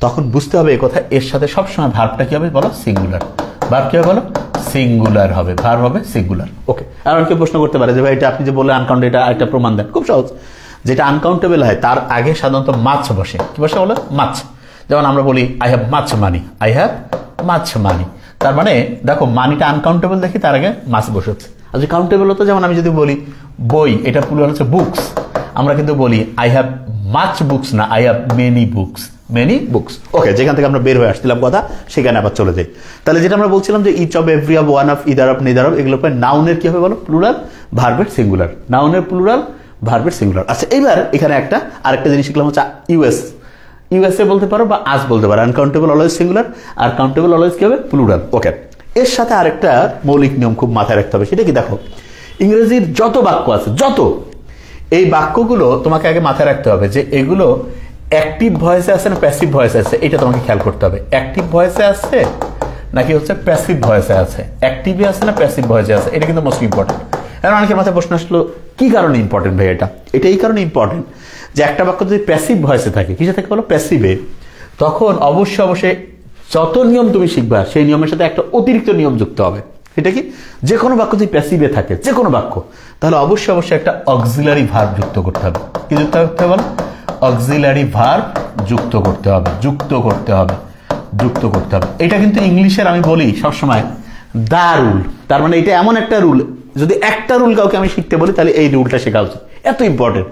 তখন বুঝতে হবে এই কথা, এর সাথে সবসময় ভার্বটা কি হবে বলো সিঙ্গুলার, ভার্ব কি হবে বলো সিঙ্গুলার হবে, ভার্ব হবে সিঙ্গুলার। ওকে আর অনেকে প্রশ্ন করতে পারে যে ভাই এটা আপনি যে বললেন আনকাউন্টেবল, এটা একটা প্রমাণ দেন, খুব সহজ, যেটা আনকাউন্টেবল হয় তার আগে সাধারণত মাছ বসে, কি বসে বলো মাছ, যেমন আমরা বলি I have much money, I have much money, তার মানে দেখো মানিটা আনকাউন্টেবল দেখি তার আগে মাছ বসেছে। আর যে কাউন্টেবল হতো যেমন আমি যদি বলি বই, এটা প্লুরাল হচ্ছে বুকস, আমরা কিন্তু বলি আই হ্যাভ মাচ বুকস না, I have many books, many books. Okay যেখান থেকে আমরা বের হয়ে আসছিলাম কথা সেখানে আবার চলে যাই। তাহলে যেটা আমরা বলছিলাম যে each of, every of, one of, either of, neither of, এগুলো পরে নাউনের কি হবে বলো প্লুরাল, ভার্বের সিঙ্গুলার, নাউনের প্লুরাল ভার্বের সিঙ্গুলার। আচ্ছা এবার এখানে আরেকটা জিনিস শিখলাম হচ্ছে ইউএস, ইউএসএ বলতে পারো বা আজ বলতে পারো। আনকাউন্টেবল অলওয়েজ সিঙ্গুলার আর কাউন্টেবল অলওয়েজ কি হবে? প্লুরাল। ওকে, এর সাথে আরেকটা মৌলিক নিয়ম খুব মাথায় রাখতে হবে, সেটা কি দেখো, ইংরেজির যত বাক্য আছে এই বাক্যগুলো তোমাকে আগে মাথায় রাখতে হবে যে এগুলো অ্যাক্টিভ ভয়েসে আছে না প্যাসিভ ভয়েসে আছে, এটা তোমাকে খেয়াল করতে হবে। অ্যাক্টিভ ভয়েসে আছে নাকি হচ্ছে প্যাসিভ ভয়েসে আছে, অ্যাক্টিভে আছে না প্যাসিভ ভয়েসে আছে, এটা কিন্তু মোস্ট ইম্পর্টেন্ট। কারণ অনেকের মাথায় প্রশ্ন আসলো কি কারণে ইম্পর্টেন্ট ভাই এটা এই কারণে ইম্পর্টেন্ট যে একটা বাক্য যদি প্যাসিভ ভয়েসে থাকে, কিসে থাকে বলো? প্যাসিভে, তখন অবশ্যই যত নিয়ম তুমি শিখবা সেই নিয়মের সাথে একটা অতিরিক্ত নিয়ম যুক্ত হবে। এটা কি? যে কোনো বাক্য যদি প্যাসিভে থাকে, যে কোনো বাক্য, তাহলে অবশ্যই একটা অক্সিলারি ভার্ব যুক্ত করতে হবে। কি যুক্ত করতে হবে? অক্সিলারি ভার্ব যুক্ত করতে হবে। এটা কিন্তু ইংলিশের আমি বলি সবসময় দা রুল। তার মানে এটা এমন একটা রুল, যদি একটা রুল কাউকে আমি শিখতে বলি তাহলে এই রুলটা শেখা উচিত। এত ইম্পর্টেন্ট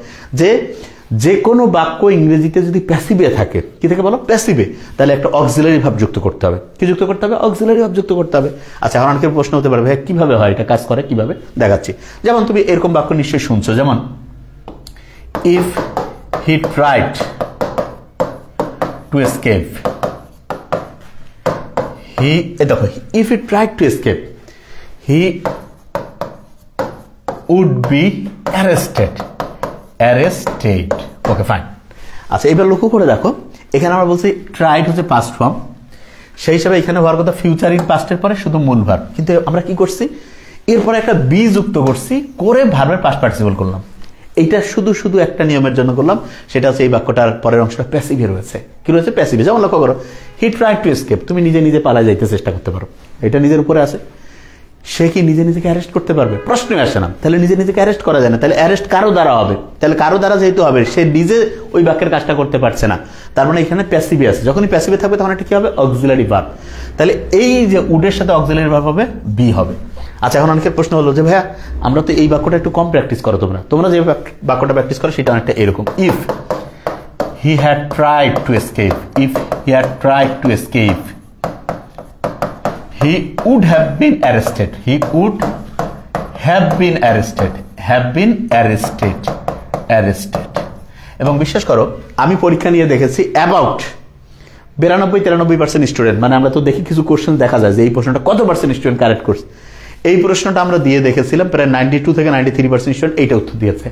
যে কোনো বাক্য ইংরেজিতে যদি প্যাসিভে থাকে, কি থেকে বলো? প্যাসিভে, তাহলে একটা অক্সিলারি ভার্ব যুক্ত করতে হবে। কি যুক্ত করতে হবে? অক্সিলারি ভার্ব যুক্ত করতে হবে। আচ্ছা, এখন অনেকের প্রশ্ন হতে পারবে কিভাবে হয় এটা, কাজ করে কিভাবে, দেখাচ্ছি। যেমন তুমি এরকম বাক্য নিশ্চয়ই শুনছো, যেমন if he tried to escape, দেখো, if he tried to escape he would be arrested. Okay, fine. আচ্ছা, এবার লক্ষ্য করে দেখো, এখানে আমরা বলছি ট্রাইড হচ্ছে পাস্ট ফর্ম, সেই হিসাবে এখানে হওয়ার কথা ফিউচার ইন পাস্টের পরে শুধু মূল ভার্ব, কিন্তু আমরা কি করছি, এরপরে একটা বি যুক্ত করছি করে ভার্বের পাস্ট পার্টিসিপল করলাম। এইটা শুধু একটা নিয়মের জন্য করলাম, সেটা হচ্ছে এই বাক্যটার পরের অংশটা প্যাসিভে রয়েছে। কি রয়েছে? প্যাসিভে। যেমন লক্ষ্য করো, হি ট্রাইড টু এসকেপ, তুমি নিজে পালায় যাইতে চেষ্টা করতে পারো, এটা নিজের উপরে আছে। সে কি নিজেকে অ্যারেস্ট করতে পারবে? প্রশ্নই আসে না। তাহলে নিজেকে অ্যারেস্ট করা যায় না, তাহলে অ্যারেস্ট কারো দ্বারা হবে, তাহলে কারো দ্বারা যেহেতু হবে, সে নিজে ওই বাক্যের কাজটা করতে পারছে না, তার মানে এখানে প্যাসিভে আছে। যখনই প্যাসিভে থাকবে তখন এটা কি হবে? Auxiliary verb. তাহলে এই যে উডের সাথে অক্সিলারি ভার্ব হবে বি হবে। আচ্ছা, এখন অনেকের প্রশ্ন হলো যে ভাইয়া আমরা তো এই বাক্যটা একটু কম প্র্যাকটিস করো, তোমরা যে বাক্যটা প্র্যাকটিস করো সেটা অনেকটা এরকম, if he had tried to escape, he would have been arrested. এবং বিশ্বাস করো, আমি পরীক্ষা নিয়ে দেখেছি অ্যাবাউট 92-93% স্টুডেন্ট, মানে আমরা তো দেখি কিছু কোশ্চেন দেখা যায় যে এই প্রশ্নটা কত পার্সেন্ট স্টুডেন্ট কারেক্ট করছে। এই প্রশ্নটা আমরা দিয়ে দেখেছিলাম প্রায় 92 থেকে 93% স্টুডেন্ট এইটা উত্তর দিয়েছে।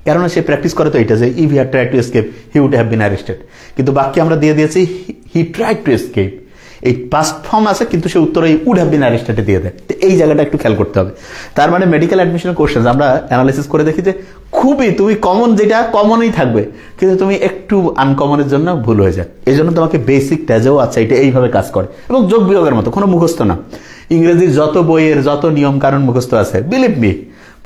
কেননা সে প্র্যাকটিস করে তো এটা যে if he had tried to escape he would have been arrested, কিন্তু বাক্যে আমরা দিয়ে দিয়েছি হি ট্রাইড টু এসকেপ। এই পাস্ট ফর্ম আছে কিন্তু সে উত্তর এই উড হ্যাভ বিন অ্যারেস্টেডে দিয়ে দেয়। তো এই জায়গাটা একটু খেয়াল করতে হবে। তার মানে মেডিকেল অ্যাডমিশন কোশ্চেন আমরা অ্যানালাইসিস করে দেখি যে খুবই তুমি কমন, যেটা কমনই থাকবে কিন্তু তুমি একটু আনকমনের জন্য ভুল হয়ে যায়। এই জন্য তোমাকে বেসিক ট্যাজেও আছে, এটা এইভাবে কাজ করে এবং যোগ বিয়োগের মতো কোনো মুখস্থ না। ইংরেজির যত বইয়ের যত নিয়ম কানুন মুখস্থ আছে, বিলিভ মি,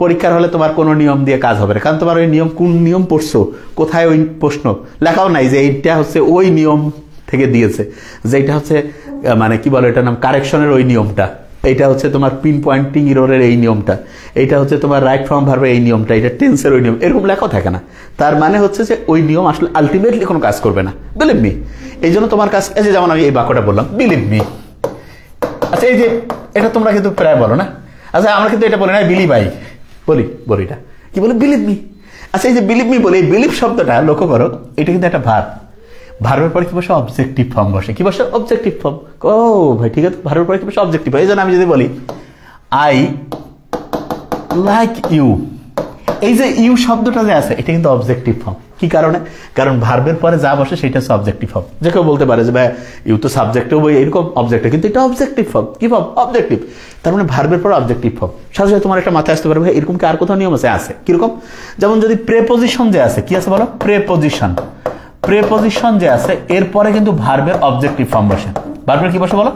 পরীক্ষার হলে তোমার কোনো নিয়ম দিয়ে কাজ হবে না, কারণ তোমার ওই নিয়ম কোন নিয়ম পড়ছো, কোথায় ওই প্রশ্ন লেখাও নাই যে এইটা হচ্ছে ওই নিয়ম থেকে দিয়েছে, যেটা হচ্ছে মানে কি বলে এটার নাম কারেকশনের ওই নিয়মটা, এইটা হচ্ছে তোমার পিন পয়েন্টিং ইররের এই নিয়মটা, এইটা হচ্ছে তোমার রাইট ফর্ম ভার্বের এই নিয়মটা, এটা টেন্সের ওই নিয়ম, এরকম লেখাও থাকে না। তার মানে হচ্ছে যে ওই নিয়ম আসলে আলটিমেটলি কোনো কাজ করবে না, বিলিভ মি। এই জন্য তোমার কাজ, এই যে যেমন আমি এই বাক্যটা বললাম বিলিভ মি, আচ্ছা এই যে এটা তোমরা কিন্তু প্রায় বলো না, আচ্ছা আমরা কিন্তু এটা বলি না বিলিভ আই, বলি এটা কি বলে? Believe me. আচ্ছা এই যে বিলিভ মি বলে, এই বিলিভ শব্দটা লক্ষ্য করো, এটা কিন্তু একটা ভার্ব, ভার্বের পরে কি বসে? অবজেক্টিভ ফর্ম বসে। কি বসে? Objective form. ও ভাই ঠিক আছে, ভার্বের পরে কি বসে? Objective form. এই জন্য আমি যদি বলি আই লাইক ইউ, এই যে ইউ শব্দটা যে আছে এটা কিন্তু অবজেক্টিভ ফর্ম। কি কারণে? কারণ ভার্বের পরে যা বসে সেটা হচ্ছে অবজেক্টিভ ফর্ম। যে কেউ বলতে পারে যে ভাই ইউ তো সাবজেক্টিভ বই এরকম অবজেক্টিভ, কিন্তু এটা অবজেক্টিভ ফর্ম। কি ফর্ম? অবজেক্টিভ। তার মানে ভার্বের পর অবজেক্টিভ ফর্ম। সাথে সাথে তোমার একটা মাথায় আসতে পারবে এরকম কি আর কোথাও নিয়ম আছে? আছে। কিরকম? যেমন যদি প্রেপোজিশন যে আছে, কি আছে বলো? প্রেপোজিশন যে আছে এরপরে কিন্তু ভার্বের অবজেক্টিভ ফর্ম বসে। ভার্বের কি বসে বলো?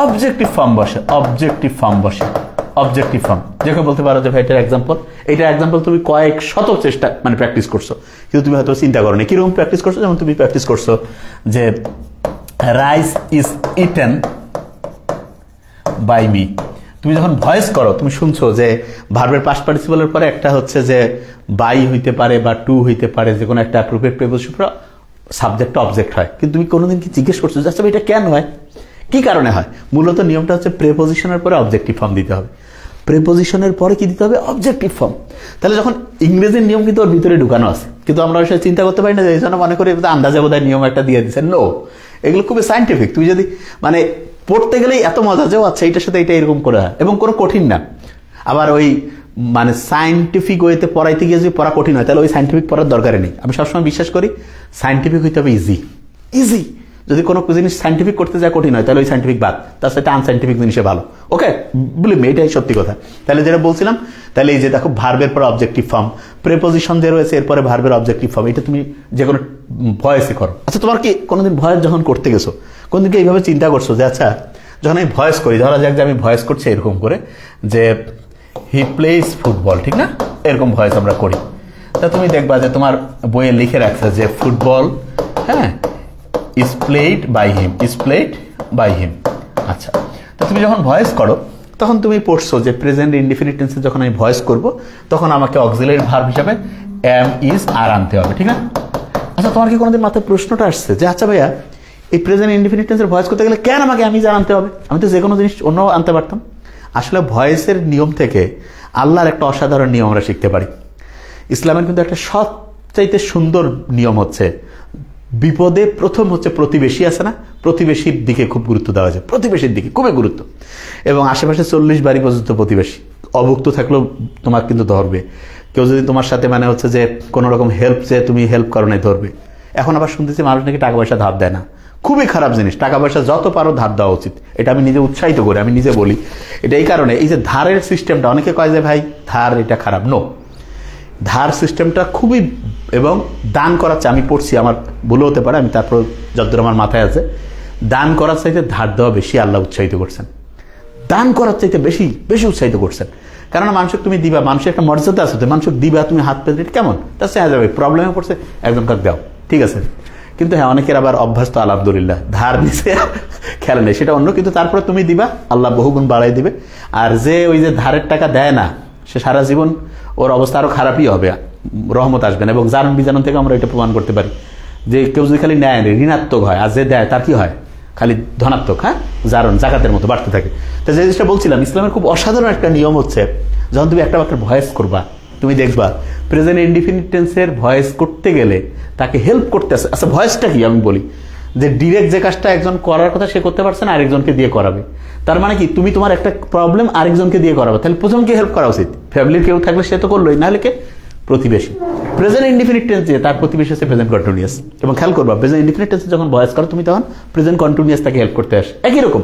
অবজেক্টিভ ফর্ম বসে। Objective form. যে কেউ বলতে পারো যে ভাই এটার এক্সাম্পল, এইটার এক্সাম্পল তুমি কয়েক শত চেষ্টা মানে প্র্যাকটিস করছো, কিন্তু তুমি হয়তো চিন্তা করো নি কিরকম প্র্যাকটিস করছো। যেমন তুমি প্র্যাকটিস করছো যে rice is eaten by me. তুমি যখন ভয়েস করো তুমি শুনছো যে ভার্বের পাস্ট পার্টিসিপলের পরে একটা হচ্ছে যে বাই হইতে পারে বা টু হইতে পারে, যে কোনো একটা অ্যাপ্রোপ্রিয়েট প্রিপোজিশন সাবজেক্ট অবজেক্ট হয়, কিন্তু তুমি কোনোদিন কি জিজ্ঞেস করছো যে আচ্ছা এটা কেন হয়, কি কারণে হয়? মূলত নিয়মটা হচ্ছে প্রেপোজিশনের পরে অবজেক্টিভ ফর্ম দিতে হবে। প্রিপোজিশনের পরে কি দিতে হবে? Objective form. তাহলে যখন ইংরেজির নিয়ম কিন্তু ওর ভিতরে ঢুকানো আছে, কিন্তু আমরা ওই চিন্তা করতে পারি না, এই জন্য মনে করি আন্দাজে বোধহয় নিয়ম একটা দিয়ে দিচ্ছেন। নো, এগুলো খুবই সাইন্টিফিক। তুই যদি মানে পড়তে গেলেই এত মজা যে আচ্ছা এইটার সাথে এটা এরকম করে হয়, এবং কোনো কঠিন না। আবার ওই মানে সাইন্টিফিক ওয়েতে পড়াইতে গিয়ে যদি পড়া কঠিন হয় তাহলে ওই সাইন্টিফিক পড়ার দরকারই নেই। আমি সবসময় বিশ্বাস করি সাইন্টিফিক হইতে হবে ইজি। ইজি যদি কোনো জিনিস সাইন্টিফিক করতে যায় কঠিন হয় তাহলে ওই সাইন্টিফিক বাদ, তার সাথে আনসাইন্টিফিক জিনিসে ভালো। ওকে, বলি এটাই সত্যি কথা। তাহলে যেটা বলছিলাম, তাহলে এই যে দেখো ভার্বের পরে অবজেক্টিভ ফর্ম, প্রিপোজিশন যে রয়েছে এরপরে ভার্বের অবজেক্টিভ ফর্ম, এটা তুমি যে কোনো ভয়েসে করো। আচ্ছা তোমার কি কোনোদিন ভয়েস যখন করতে গেছো কোনদিন কি এইভাবে চিন্তা করছো যে আচ্ছা যখন আমি ভয়েস করি, ধরা যাক যে আমি ভয়েস করছি এরকম করে যে হি প্লেস ফুটবল, ঠিক না? এরকম ভয়েস আমরা করি। তা তুমি দেখবা যে তোমার বইয়ে লিখে রাখছে যে ফুটবল, হ্যাঁ, is played by him, is played by him. আচ্ছা, তো তুমি যখন ভয়েস করো তখন তুমি পড়ছো যে প্রেজেন্ট ইনডিফিনিট টেন্সে যখন আমি ভয়েস করব তখন আমাকে অক্সিলারি ভার্ব হিসাবে এম, ইজ, আর আনতে হবে, ঠিক না? আচ্ছা তোমার কি কোনোদিন মাথায় প্রশ্নটা আসছে যে আচ্ছা ভাইয়া এই প্রেজেন্ট ইনডিফিনিট টেন্সের ভয়েস করতে গেলে কেন আমাকে এম, ইজ, আর আনতে হবে? আমি তো যে কোনো জিনিস অন্য আনতে পারতাম। আসলে ভয়েসের নিয়ম থেকে আল্লাহর একটা অসাধারণ নিয়ম আমরা শিখতে পারি। ইসলামের কিন্তু একটা সবচাইতে সুন্দর নিয়ম হচ্ছে বিপদে প্রথম হচ্ছে প্রতিবেশী আছে না, প্রতিবেশীর দিকে খুব গুরুত্ব দেওয়া যায়, প্রতিবেশীর দিকে খুবই গুরুত্ব। এবং আশেপাশে 40 বাড়ি পর্যন্ত প্রতিবেশী, অভুক্ত থাকলেও তোমার কিন্তু ধরবে। কেউ যদি তোমার সাথে মানে হচ্ছে যে কোনো রকম হেল্প চেয়ে তুমি হেল্প করো নাই ধরবে। এখন আবার শুনতেছি মানুষ নাকি টাকা পয়সা ধার দেয় না, খুবই খারাপ জিনিস। টাকা পয়সা যত পারো ধার দেওয়া উচিত, এটা আমি নিজে উৎসাহিত করি, আমি নিজে বলি। এটা এই কারণে এই যে ধারের সিস্টেমটা, অনেকে কয় যে ভাই ধার এটা খারাপ। নো, ধার সিস্টেমটা খুবই, এবং দান করার চেয়ে, আমি পড়ছি আমার ভুল হতে পারে, আমি তারপর যতদূর আমার মাথায় আছে, দান করার চাইতে ধার দেওয়া বেশি আল্লাহ উৎসাহিত করছেন। দান করার চাইতে বেশি বেশি উৎসাহিত করছেন। কারণ মানুষকে তুমি দিবা, মানুষের একটা মর্যাদা আছে, মানুষকে দিবা তুমি হাত পেতে কেমন, তার চেয়ে যাবে প্রবলেমে পড়ছে একজন কাক দাও, ঠিক আছে। কিন্তু হ্যাঁ অনেকের আবার অভ্যাস তো আলহামদুলিল্লাহ ধার নিচে খেলে নেই, সেটা অন্য। কিন্তু তারপরে তুমি দিবা, আল্লাহ বহুগুণ বাড়াই দিবে। আর যে ওই যে ধারের টাকা দেয় না, সে সারা জীবন ওর অবস্থা আরো খারাপই হবে, রহমত আসবে না। এবং জারণ বিজারণ থেকে আমরা এটা প্রমাণ করতে পারি যে কেউ যদি খালি নেয় ঋণাত্মক হয়, আর যে দেয় তার কি হয়? খালি ধনাত্মক, হ্যাঁ, জারণ জাকাতের মতো বাড়তে থাকে। তো যে জিনিসটা বলছিলাম, ইসলামের খুব অসাধারণ একটা নিয়ম হচ্ছে যখন তুমি একটা বাক্যের ভয়েস করবা, তুমি দেখবা প্রেজেন্ট ইনডিফিনিট টেন্সের ভয়েস করতে গেলে তাকে হেল্প করতে আসে। আচ্ছা ভয়েসটা কি আমি বলি যে ডিরেক্ট যে কাজটা একজন করার কথা সে করতে পারছে না, আরেকজনকে দিয়ে করাবে। তার মানে কি তুমি তোমার একটা প্রবলেম আরেকজনকে দিয়ে করাবে, তাহলে প্রথমকে হেল্প করা উচিত। ফ্যামিলির কেউ থাকলে সে তো করলোই, নাহলে কে? প্রতিবেশী। প্রেজেন্ট ইনডিফিনিট টেন্স দিয়ে তার প্রতিবেশী হচ্ছে প্রেজেন্ট কন্টিনিউয়াস। এবং খেয়াল করবা প্রেজেন্ট ইনডিফিনিট টেন্সে যখন ভয়েস করো তুমি তখন প্রেজেন্ট কন্টিনিউয়াস তাকে হেল্প করতে আসে। একই রকম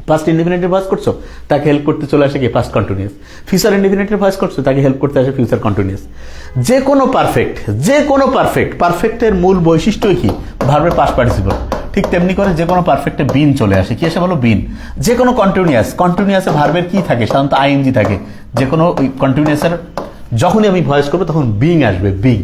পাস্ট ইনডিফিনিটের ভয়েস করছো তাকে হেল্প করতে চলে আসে কি? Past continuous. ফিউচার ইনডিফিনিটের ভয়েস করছো তাকে হেল্প করতে আসে ফিউচার কন্টিনিউয়াস। যে কোনো পারফেক্টের মূল বৈশিষ্ট্যই কি? ভার্বের পাস্ট পার্টিসিপল। ঠিক তেমনি করে যে কোনো পারফেক্টে বিন চলে আসে। কি আসে বলো? বিন। যে কোনো কন্টিনিউয়াসে ভার্বের কি থাকে? সাধারণত আইএনজি থাকে। যে কোনো কন্টিনিউয়াসের যখনই আমি ভয়েস করবো তখন বিং আসবে, বিং।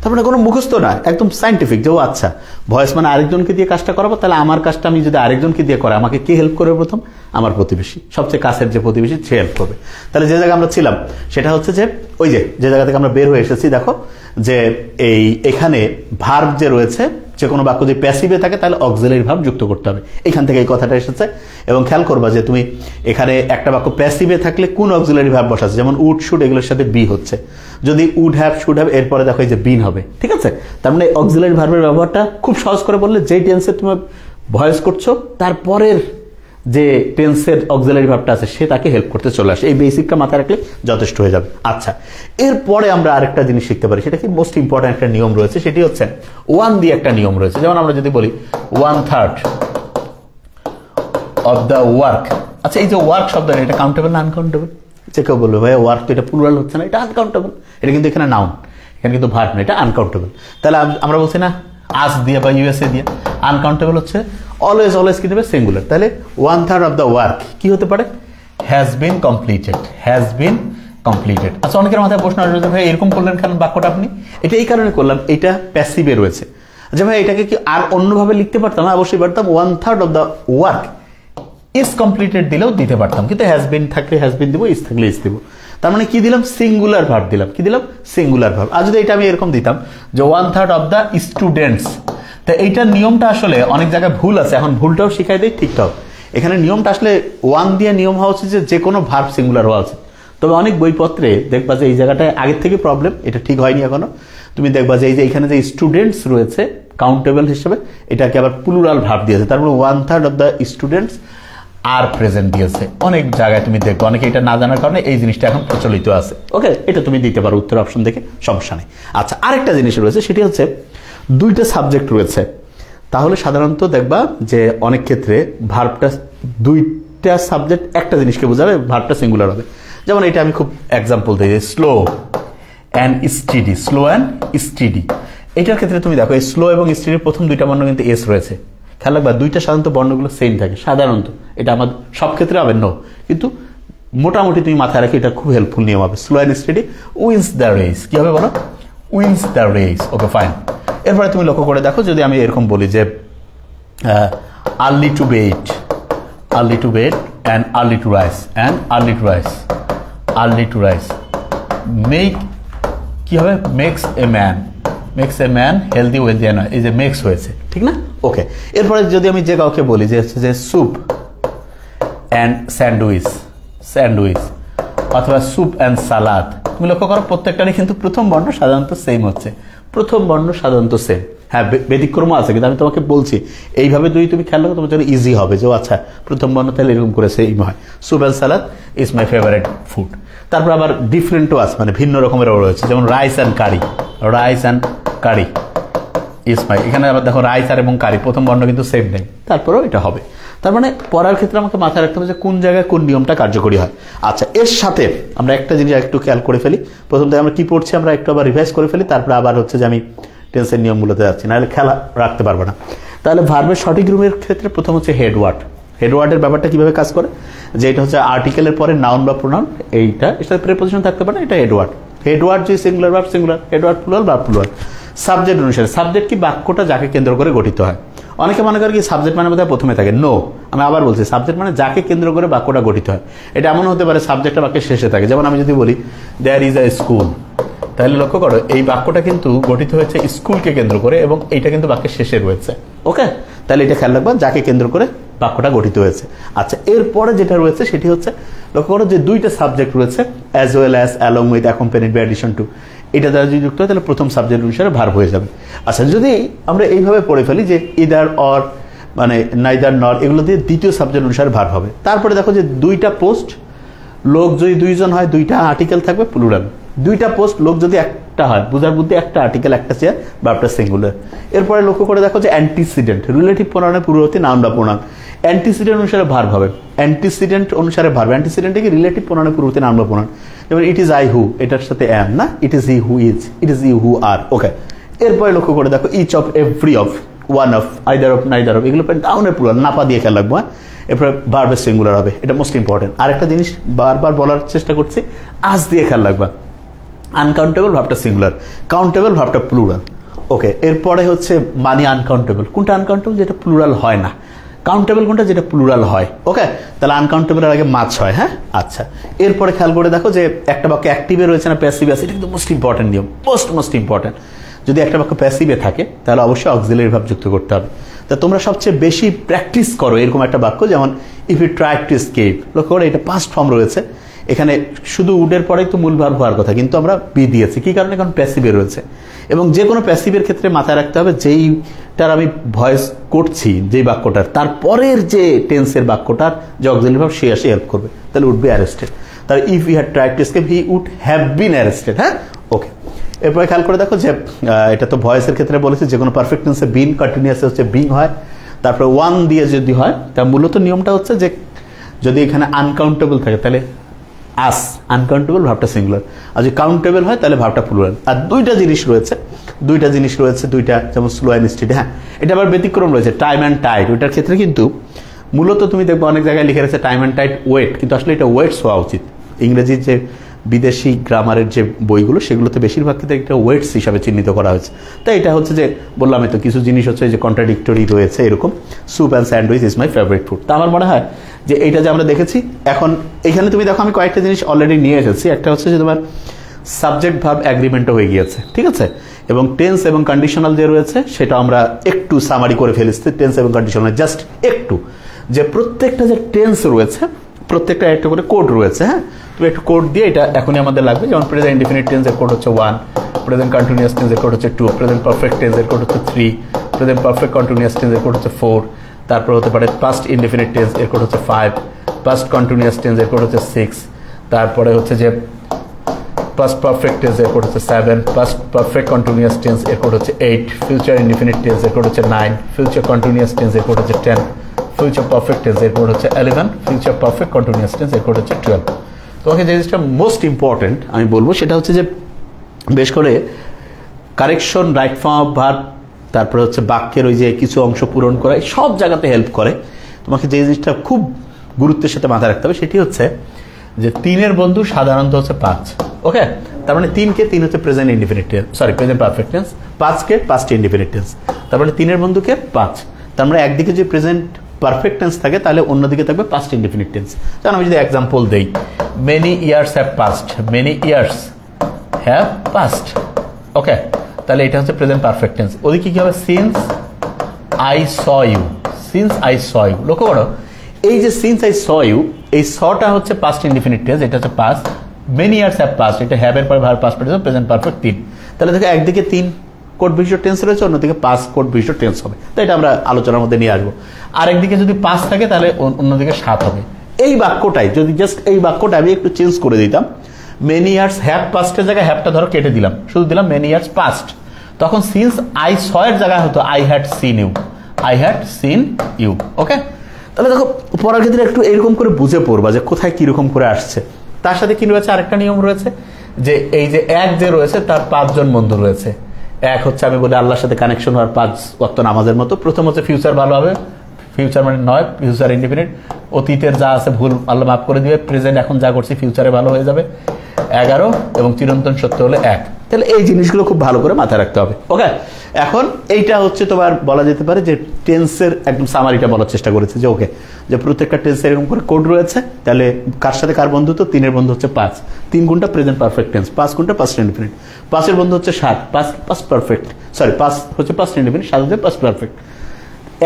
তার মানে কোনো মুখস্থ না, একদম সাইন্টিফিক। যে ও আচ্ছা ভয়েস মানে আরেকজনকে দিয়ে কাজটা করাবো, তাহলে আমার কাজটা আমি যদি আরেকজনকে দিয়ে করা, আমাকে কে হেল্প করবে? প্রথম আমার প্রতিবেশী, সবচেয়ে কাছের যে প্রতিবেশী সে হেল্প করবে। তাহলে যে জায়গায় আমরা ছিলাম সেটা হচ্ছে যে ওই যে জায়গা থেকে আমরা বের হয়ে এসেছি, দেখো যে এখানে ভার্ব যে রয়েছে, যে কোনো বাক্য যদি প্যাসিভে থাকে তাহলে অক্সিলারি ভার্ব যুক্ত করতে হবে। এখান থেকে এই কথাটা এসেছে। এবং খেয়াল করবা যে তুমি এখানে একটা বাক্য প্যাসিভে থাকলে কোন অক্সিলারি ভার্ব বসাচ্ছে, যেমন উড, শুড, এগুলোর সাথে বি হচ্ছে। যদি উড হ্যাভ, শুড হ্যাভ, এরপরে দেখো এই যে বিন হবে, ঠিক আছে। তার মানে অক্সিলারি ভার্বের ব্যবহারটা খুব সহজ করে বললে, যেই টেন্সে তুমি ভয়েস করছো তারপরের যে টেন্সের অক্সিলারি ভার্বটা আছে সে তাকে হেল্প করতে চলে আসে। এই বেসিকটা মাথায় রাখলে যথেষ্ট হয়ে যাবে। আচ্ছা, এরপরে আমরা আরেকটা জিনিস শিখতে পারি, সেটা কি মোস্ট ইম্পর্টেন্ট একটা নিয়ম রয়েছে, সেটি হচ্ছে ওয়ান দিয়ে একটা নিয়ম রয়েছে। যেমন আমরা যদি বলি 1/3 অফ দ্য ওয়ার্ক। আচ্ছা, এই যে ওয়ার্ক শব্দটা, এটা কাউন্টেবল না আনকাউন্টেবল? যে কেউ বলবে ভাই ওয়ার্ক তো এটা প্লুরাল হচ্ছে না, এটা আনকাউন্টেবল। এটা কিন্তু এখানে নাউন, এখানে কিন্তু ভার্ব না, এটা আনকাউন্টেবল। তাহলে আমরা বলছি না আস দিয়ে বা ইউএসএ দিয়ে, আনকাউন্টেবল হচ্ছে অলওয়েজ কি দেবে? সিঙ্গুলার। তাহলে 1/3 অফ দ্য ওয়ার্ক কি হতে পারে? Has been completed, has been completed. আচ্ছা, অনেকের মাথায় প্রশ্ন আসবে ভাই এরকম করলেন কেন বাক্যটা আপনি? এটা এই কারণে করলাম, এটা প্যাসিভে রয়েছে। আচ্ছা ভাই এটাকে কি আর অন্যভাবে লিখতে পারতাম? অবশ্যই পারতাম। 1/3 of the work is completed দিলেও দিতে পারতাম, কিন্তু হ্যাজ বিন থাকলে হ্যাজ বিন দিব, ইজ থাকলে ইজ দিব। তার মানে কি দিলাম? সিঙ্গুলার ভার্ব দিলাম। কি দিলাম? Singular verb. আর যদি এটা আমি এরকম দিতাম যে 1/3 অফ দ্য স্টুডেন্টস, তো এইটার নিয়মটা আসলে অনেক জায়গায় ভুল আছে, এখন ভুলটাও শিখাই দেয় ঠিকঠাক। এখানে নিয়মটা আসলে ওয়ান দিয়ে নিয়ম হওয়া উচিত যে কোনো ভার্ব সিঙ্গুলার হওয়া উচিত। তবে অনেক বইপত্রে দেখবা যে এই জায়গাটায় আগের থেকে প্রবলেম, এটা ঠিক হয়নি এখনো। তুমি দেখবা যে এই যে এখানে যে স্টুডেন্টস রয়েছে কাউন্টেবল হিসেবে, এটাকে আবার প্লুরাল ভার্ব দিয়েছে, তার মানে 1/3 of the students are present দিয়েছে। অনেক জায়গায় তুমি দেখবে, অনেকে এটা না জানার কারণে এই জিনিসটা এখন প্রচলিত আছে। ওকে, এটা তুমি দিতে পারো উত্তর অপশন দেখে, সমস্যা নেই। আচ্ছা, আরেকটা জিনিস রয়েছে, সেটি হচ্ছে দুইটা সাবজেক্ট রয়েছে, তাহলে সাধারণত দেখবা যে অনেক ক্ষেত্রে ভার্বটা দুইটা সাবজেক্ট একটা জিনিসকে বোঝাবে, ভার্বটা সিঙ্গুলার হবে। যেমন এটা আমি খুব এক্সাম্পল দিই, slow and steady, slow and steady. এটার ক্ষেত্রে তুমি দেখো এই স্লো এবং স্টিডির প্রথম দুইটা বর্ণ কিন্তু এস রয়েছে। খেয়াল রাখবা দুইটা সাধারণত বর্ণগুলো সেম থাকে সাধারণত, এটা আমার সব ক্ষেত্রে হবে নো, কিন্তু মোটামুটি তুমি মাথায় রাখি, এটা খুব হেল্পফুল নিয়ম হবে। Slow and steady wins the race, কি হবে বলো? Wins the race. Okay, fine. এরপরে তুমি লক্ষ্য করে দেখো, যদি আমি এরকম বলি যে early to bed, early to bed and early to rise, and early to rise, early to rise make, কি হবে? Makes a man, makes a man healthy wealthy, এই যে মেক্স হয়েছে, ঠিক না? ওকে, এরপরে যদি আমি যে কাউকে বলি যে হচ্ছে যে স্যুপ অ্যান্ড স্যান্ডউইচ, স্যান্ডউইচ, অথবা স্যুপ অ্যান্ড সালাদ, তুমি লক্ষ্য করো প্রত্যেকটারই কিন্তু প্রথম বর্ণ সাধারণত সেম হচ্ছে, প্রথম বর্ণ সাধারণত সেম। হ্যাঁ, ব্যতিক্রম আছে, কিন্তু আমি তোমাকে বলছি এইভাবে যদি তুমি খেয়াল রাখো তোমার জন্য ইজি হবে যে আচ্ছা প্রথম বর্ণ তাহলে এরকম করে সেম হয়। Soup and salad is my favourite food. তারপর আবার ডিফারেন্টও আছে, মানে ভিন্ন রকমেরও রয়েছে, যেমন rice and curry, rice and curry is my, এখানে আবার দেখো রাইস আর এবং কারি প্রথম বর্ণ কিন্তু সেম নেই, তারপরেও এটা হবে। তার মানে পড়ার ক্ষেত্রে আমাকে মাথায় রাখতে হবে যে কোন জায়গায় কোন নিয়মটা কার্যকরী হয়। আচ্ছা, এর সাথে আমরা একটা জিনিস একটু খেয়াল করে ফেলি, প্রথম থেকে আমরা কি পড়ছি আমরা একটু আবার রিভাইজ করে ফেলি, তারপরে আবার হচ্ছে যে আমি টেন্সের নিয়মগুলোতে যাচ্ছি, নাহলে খেলা রাখতে পারবো না। তাহলে ভার্বের সঠিক রূপের ক্ষেত্রে প্রথম হচ্ছে হেডওয়ার্ড। হেডওয়ার্ডের ব্যাপারটা কিভাবে কাজ করে, যে এটা হচ্ছে আর্টিকেলের পরে নাউন বা প্রোনাউন, এইটা এটার প্রিপোজিশন থাকতে পারে, এটা হেডওয়ার্ড। হেডওয়ার্ড যে singular verb singular, headward plural verb plural. Subject অনুসারে, সাবজেক্ট কি বাক্যটা যাকে কেন্দ্র করে গঠিত হয়। অনেকে মনে করে কি সাবজেক্ট মানে বোধহয় প্রথমে থাকে, নো, আমি আবার বলছি সাবজেক্ট মানে যাকে কেন্দ্র করে বাক্যটা গঠিত হয়। এটা এমন হতে পারে সাবজেক্টটা বাক্যের শেষে থাকে, যেমন আমি যদি বলি দেয়ার ইজ আ স্কুল, তাহলে লক্ষ্য করো এই বাক্যটা কিন্তু গঠিত হয়েছে স্কুলকে কেন্দ্র করে এবং এইটা কিন্তু বাক্যের শেষে রয়েছে। ওকে, তাহলে এটা খেয়াল রাখবা যাকে কেন্দ্র করে বাক্যটা গঠিত হয়েছে। আচ্ছা, এরপরে যেটা রয়েছে সেটি হচ্ছে লক্ষ্য করো যে দুইটা সাবজেক্ট রয়েছে, as well as, along with, accompanied by, addition to, এটা দ্বারা যদি যুক্ত হয় তাহলে প্রথম সাবজেক্ট অনুসারে ভার্ব হয়ে যাবে। আচ্ছা, যদি আমরা এইভাবে পড়ে ফেলি যে ইদার অর, মানে নাইদার নর, এগুলো দিয়ে দ্বিতীয় সাবজেক্ট অনুসারে ভার্ব হবে। তারপরে দেখো যে দুইটা পোস্ট, লোক যদি দুইজন হয় দুইটা আর্টিকেল থাকবে প্লুরাল, দুইটা পোস্ট লোক যদি একটা হয় বুঝার বুদ্ধি একটা আর্টিকেল একটা চেয়ার, ভার্বটা সিঙ্গুলার। এরপরে লক্ষ্য করে দেখো যে অ্যান্টিসিডেন্ট, রিলেটিভ প্রোনাউনের পূর্ববর্তী নাউন বা প্রোনাউন, অ্যান্টিসিডেন্ট অনুসারে ভার্ব হবে, অ্যান্টিসিডেন্ট অনুসারে ভার্ব, অ্যান্টিসিডেন্টে কি রিলেটিভ প্রোনাউনের পূর্ববর্তী নাউন বা প্রোনাউন, যেমন ইট ইজ আই হু, এটার সাথে অ্যাম না, it is he who is, it is you who are. Okay, এরপরে লক্ষ্য করে দেখো each of, every of, one of, either of, neither of, এগুলো নাউনের প্লুরাল, নাপা দিয়ে খেয়াল রাখবো। এরপরে ভার্বের সিঙ্গুলার হবে, এটা মোস্ট ইম্পর্টেন্ট। আরেকটা জিনিস বারবার বলার চেষ্টা করছি, আজ দিয়ে খেয়াল রাখবা, আনকাউন্টেবল ভার্বটা সিঙ্গুলার, কাউন্টেবল ভার্বটা প্লুরাল। ওকে, এরপরে হচ্ছে মানি আনকাউন্টেবল, কোনটা আনকাউন্টেবল? যেটা প্লুরাল হয় না। কাউন্টেবল কোনটা? যেটা প্লুরাল হয়। ওকে, তাহলে আনকাউন্টেবলের আগে মাছ হয়। হ্যাঁ, আচ্ছা, এরপরে খেয়াল করে দেখো যে একটা বাক্য অ্যাক্টিভে রয়েছে না প্যাসিভে আছে, এটা কিন্তু মোস্ট ইম্পর্টেন্ট নিয়ম, মোস্ট ইম্পর্টেন্ট। যদি একটা বাক্য প্যাসিভে থাকে তাহলে অবশ্যই অক্সিলারি ভার্ব যুক্ত করতে হবে। তা তোমরা সবচেয়ে বেশি প্র্যাকটিস করো এরকম একটা বাক্য, যেমন if you try to escape, লক্ষ্য করে এটা পাস্ট ফর্ম রয়েছে, এখানে শুধু উডের পরেই তো মূল ভার্ব হওয়ার কথা, কিন্তু আমরা বি দিয়েছি, কি কারণে? কারণ প্যাসিভে রয়েছে। এবং যে কোনো প্যাসিভের ক্ষেত্রে মাথায় রাখতে হবে যেইটার আমি ভয়েস করছি, যেই বাক্যটার তারপরের যে টেন্সের বাক্যটার যে অক্সিলারি ভার্ব সে আসে হেল্প করবে, তাহলে উড বি অ্যারেস্টেড। তাহলে if he had tried to escape he would have been arrested. হ্যাঁ, ওকে, এরপরে খেয়াল করে দেখো যে এটা তো ভয়েসের ক্ষেত্রে বলেছি যে কোনো পারফেক্ট টেন্সে বিন, কন্টিনিউয়াসে হচ্ছে বিং হয়, তারপরে ওয়ান দিয়ে যদি হয় তা মূলত নিয়মটা হচ্ছে যে যদি এখানে আনকাউন্টেবল থাকে তাহলে আস, আনকাউন্টেবল ভার্বটা সিঙ্গুলার, আর যদি কাউন্টেবল হয় তাহলে ভার্বটা প্লুরাল। আর দুইটা জিনিস রয়েছে, দুইটা, যেমন স্লো অ্যান্ড স্টিডি। হ্যাঁ, এটা আবার ব্যতিক্রম রয়েছে, টাইম অ্যান্ড টাইড, ওইটার ক্ষেত্রে কিন্তু মূলত তুমি দেখবে অনেক জায়গায় লিখে রয়েছে টাইম অ্যান্ড টাইড ওয়েট, কিন্তু আসলে এটা ওয়েটস হওয়া উচিত। ইংরেজির যে বিদেশি গ্রামারের যে বইগুলো সেগুলোতে বেশিরভাগ ক্ষেত্রে একটা ওয়েটস হিসাবে চিহ্নিত করা হয়েছে। তাই এটা হচ্ছে যে বললামই তো কিছু জিনিস হচ্ছে যে কন্ট্রাডিক্টরি রয়েছে, এরকম soup and sandwich is my favourite food. তা আমার মনে হয় যে এইটা যে আমরা দেখেছি, এখন এখানে তুমি দেখো আমি কয়েকটা জিনিস অলরেডি নিয়ে এসেছি। একটা হচ্ছে যে তোমার সাবজেক্ট ভার্ব অ্যাগ্রিমেন্টও হয়ে গিয়েছে, ঠিক আছে, এবং টেন্স এবং কন্ডিশনাল যে রয়েছে সেটা আমরা একটু সামারি করে ফেলেছি, টেন্স এবং কন্ডিশনাল জাস্ট একটু। যে প্রত্যেকটা যে টেন্স রয়েছে প্রত্যেকটা একটা করে কোড রয়েছে। হ্যাঁ, তুমি একটু কোড দিয়ে এটা এখনই আমাদের লাগবে। যেমন প্রেজেন্ট ইনডিফিনিট টেন্স এর কোড হচ্ছে 1, প্রেজেন্ট কন্টিনিউয়াস টেন্স এর কোড হচ্ছে 2, প্রেজেন্ট পারফেক্ট টেন্স এর কোড হচ্ছে 3, প্রেজেন্ট পারফেক্ট কন্টিনিউয়াস টেন্স এর কোড হচ্ছে 4, তারপর হতে পারে পাস্ট ইনডিফিনিট টেন্স এর কোড হচ্ছে 5, পাস্ট কন্টিনিউয়াস টেন্স এর কোড হচ্ছে 6, তারপরে হচ্ছে যে পাস্ট পারফেক্ট টেন্স এর কোড হচ্ছে 7, পাস্ট পারফেক্ট কন্টিনিউয়াস টেন্স এর কোড হচ্ছে 8, ফিউচার ইনডিফিনিট টেন্স এর কোড হচ্ছে 9, ফিউচার কন্টিনিউয়াস টেন্স এর কোড হচ্ছে 10, ফিউচার পারফেক্ট টেন্স এর কোড হচ্ছে 11, ফিউচার পারফেক্ট কন্টিনিউয়াস টেন্স এর কোড হচ্ছে 12। তোমাকে যে জিনিসটা মোস্ট ইম্পর্টেন্ট আমি বলবো সেটা হচ্ছে যে বেশ করে correction, right form of verb, তারপরে হচ্ছে বাক্যের ওই যে কিছু অংশ পূরণ করা, সব জায়গাতে হেল্প করে। তোমাকে যে জিনিসটা খুব গুরুত্বের সাথে মাথায় রাখতে হবে সেটি হচ্ছে যে 3-এর বন্ধু সাধারণত হচ্ছে 5। ওকে, তার মানে 3 হচ্ছে present indefinite tense, sorry present perfect tense, 5 past indefinite tense. তার মানে 3-এর বন্ধুকে 5। তার মানে একদিকে যে প্রেজেন্ট পারফেক্ট টেন্স থাকে তাহলে অন্যদিকে থাকবে পাস্ট ইনডিফিনিট টেন্স। যেমন আমি যদি এক্সাম্পল দেই, many years have passed, many years have passed. Okay, তাহলে এটা হচ্ছে প্রেজেন্ট পারফেক্ট টেন্স। ওদিকে কি হবে, since I saw you, since I saw you. লক্ষ্য করো এই যে সিন্স আই স ইউ, এই সটা হচ্ছে পাস্ট ইনডিফিনিট টেন্স, এটা হচ্ছে past. Many years have past, এটা হ্যাভ এর পর verb past participle present perfect 3। তাহলে দেখো একদিকে 3 কোড বিশিষ্ট টেন্স রয়েছে, অন্যদিকে 5 কোড বিশিষ্ট টেন্স হবে। তো এটা আমরা আলোচনার মধ্যে নিয়ে আসবো। আর একদিকে যদি 5 থাকে তাহলে অন্যদিকে 7 হবে। এই বাক্যটাই যদি জাস্ট এই বাক্যটা আমি একটু চেঞ্জ করে দিতাম, মেনি ইয়ার্স হ্যাভ পাস্টের জায়গায় হ্যাভটা ধরো কেটে দিলাম, শুধু দিলাম মেনি ইয়ার্স পাস্ট, তখন সিন্স আই স এর জায়গায় হতো I had seen you, I had seen you. Okay, তাহলে দেখো পড়ার ক্ষেত্রে একটু এরকম করে বুঝে পড়বা যে কোথায় কিরকম করে আসছে। তার সাথে কি রয়েছে, আরেকটা নিয়ম রয়েছে যে এই যে এক যে রয়েছে তার 5 জন বন্ধু রয়েছে। এক হচ্ছে আমি বলি আল্লাহর সাথে কানেকশন হওয়ার 5 ওয়াক্ত নামাজের মতো। প্রথম হচ্ছে ফিউচার ভালো হবে, ফিউচার মানে 9, ফিউচার ইনডিফিনিট, অতীতের যা আছে ভুল আল্লাহ মাফ করে দিবে, প্রেজেন্ট এখন যা করছি ফিউচারে ভালো হয়ে যাবে 11, এবং চিরন্তন সত্য হলে 1। তাহলে এই জিনিসগুলো খুব ভালো করে মাথায় রাখতে হবে। ওকে, এখন এইটা হচ্ছে তোমার বলা যেতে পারে যে টেন্সের একদম সামারিটা বলার চেষ্টা করেছে যে ওকে যে প্রত্যেকটা টেন্সের এরকম করে কোড রয়েছে। তাহলে কার সাথে কার বন্ধু, তো 3-এর বন্ধু হচ্ছে 5, 3 গুণটা প্রেজেন্ট পারফেক্ট টেন্স, 5 গুণটা পাস্ট ইনডিফিনিট, 5-এর বন্ধু হচ্ছে 7, 5 পাস্ট পারফেক্ট, সরি 5 হচ্ছে পাস্ট ইনডিফিনিট, 7 হচ্ছে পাস্ট পারফেক্ট।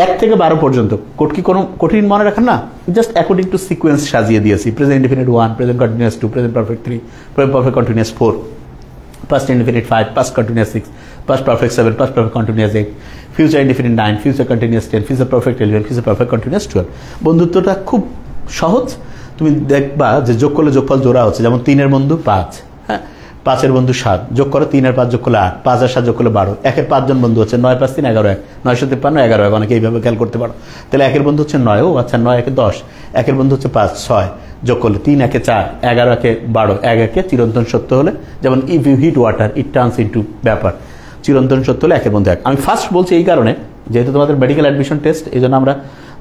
1 থেকে 12 পর্যন্ত কোড কি কোনো কঠিন মনে রাখেন না, জাস্ট অ্যাকর্ডিং টু সিকোয়েন্স সাজিয়ে দিয়েছি। Present indefinite 1, present continuous 2, present perfect 3, present perfect continuous 4, past indefinite 5, past continuous 6, past perfect 7, past perfect continuous 8, future indefinite 9, future continuous 10, future perfect 11, future perfect continuous 12। বন্ধুত্বটা খুব সহজ, তুমি দেখবা যে যোগ করলে যোগফল জোড়া হচ্ছে। যেমন 3-এর বন্ধু 5, হ্যাঁ, 5-এর বন্ধু 7, যোগ করো 3 আর 5 যোগ করলে 8, 5 আর 7 যোগ করলে 12, 1-এর 5 জন বন্ধু হচ্ছে 9 5 3 11 1, 953 11 1, অনেকে এইভাবে খেয়াল করতে পারো। তাহলে 1-এর বন্ধু হচ্ছে 9, ও আচ্ছা 9 1 10, 1-এর বন্ধু হচ্ছে 5 6, যোগ করলে 3 1 4, 11 1 12, 1 1 চিরন্তন সত্য হলে, যেমন if you hit water it turns into vapour, চিরন্তন সত্য হলে 1-এর বন্ধু 1। আমি ফার্স্ট বলছি এই কারণে যেহেতু তোমাদের মেডিকেল অ্যাডমিশন টেস্ট, এই জন্য আমরা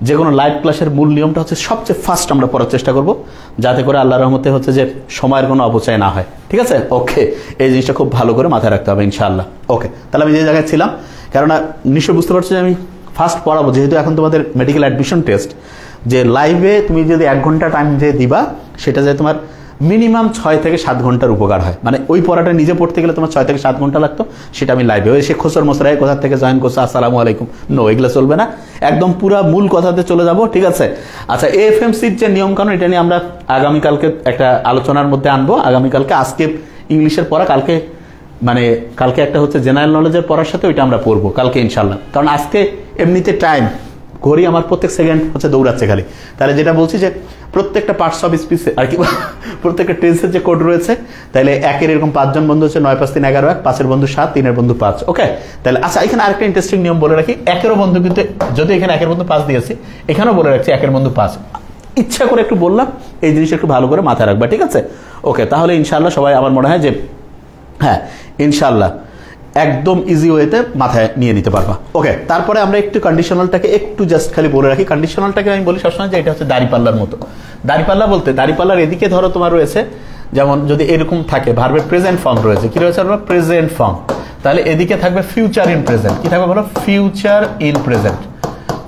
যে কোনো লাইভ ক্লাসের মূল নিয়মটা হচ্ছে সবচেয়ে ফার্স্ট আমরা পড়ার চেষ্টা করব, যাতে করে আল্লাহর রহমতে হচ্ছে যে সময়ের কোনো অপচয় না হয়। ঠিক আছে, ওকে, এই জিনিসটা খুব ভালো করে মাথায় রাখতে হবে ইনশাআল্লাহ। ওকে, তাহলে আমি যে জায়গায় ছিলাম, কেননা নিশ্চয়ই বুঝতে পারছো যে আমি ফার্স্ট পড়াবো, যেহেতু এখন তোমাদের মেডিকেল অ্যাডমিশন টেস্ট, যে লাইভে তুমি যদি 1 ঘন্টা টাইম যে দিবা, সেটা যে তোমার মিনিমাম 6 থেকে 7 ঘন্টার উপকার হয়। মানে ওই পড়াটা নিজে পড়তে গেলে তোমার 6 থেকে 7 ঘন্টা লাগতো, সেটা আমি লাইভে ওই সে খোসর মশরাই কোথা থেকে জয়েন করছো আসসালামু আলাইকুম, নো, এগুলো চলবে না, একদম পুরা মূল কথাতে চলে যাব। ঠিক আছে, আচ্ছা এএফএমসির যে নিয়মকানুন, এটা নিয়ে আমরা আগামীকালকে একটা আলোচনার মধ্যে আনবো। আগামীকালকে, আজকে ইংলিশের পড়া, কালকে একটা হচ্ছে জেনারেল নলেজের পড়ার সাথে ওইটা আমরা পড়বো কালকে ইনশাল্লাহ। কারণ আজকে এমনিতে টাইম ঘড়ি আমার প্রত্যেক সেকেন্ড হচ্ছে দৌড়াচ্ছে খালি। তাহলে যেটা বলছি যে প্রত্যেকটা পার্টস অফ স্পিচে আর কি প্রত্যেকটা টেন্সের যে কোড রয়েছে, তাহলে 1-এর এরকম 5 জন বন্ধু হচ্ছে 9 5 3 11 1, 5-এর বন্ধু 7, 3-এর বন্ধু 5। ওকে, তাহলে আচ্ছা এখানে আরেকটা ইন্টারেস্টিং নিয়ম বলে রাখি, 1-এরও বন্ধু কিন্তু, যদি এখানে 1-এর বন্ধু 5 দিয়েছি, এখানেও বলে রাখছি 1-এর বন্ধু 5, ইচ্ছা করে একটু বললাম, এই জিনিসটা একটু ভালো করে মাথায় রাখবা। ঠিক আছে, ওকে, তাহলে ইনশাআল্লাহ সবাই আমার মনে হয় যে হ্যাঁ ইনশাআল্লাহ একদম ইজি ওয়েতে মাথায় নিয়ে নিতে পারবা। ওকে, তারপরে আমরা একটু কন্ডিশনালটাকে একটু জাস্ট খালি বলে রাখি। কন্ডিশনালটাকে আমি বলি সবসময় যে এটা হচ্ছে দাড়িপাল্লার মতো। দাড়িপাল্লা বলতে, দাড়িপাল্লার এদিকে ধরো তোমার রয়েছে, যেমন যদি এরকম থাকে ভার্বের প্রেজেন্ট ফর্ম রয়েছে, কি রয়েছে আমরা প্রেজেন্ট ফর্ম, তাহলে এদিকে থাকবে ফিউচার ইন প্রেজেন্ট। কি থাকবে বলো, future in present,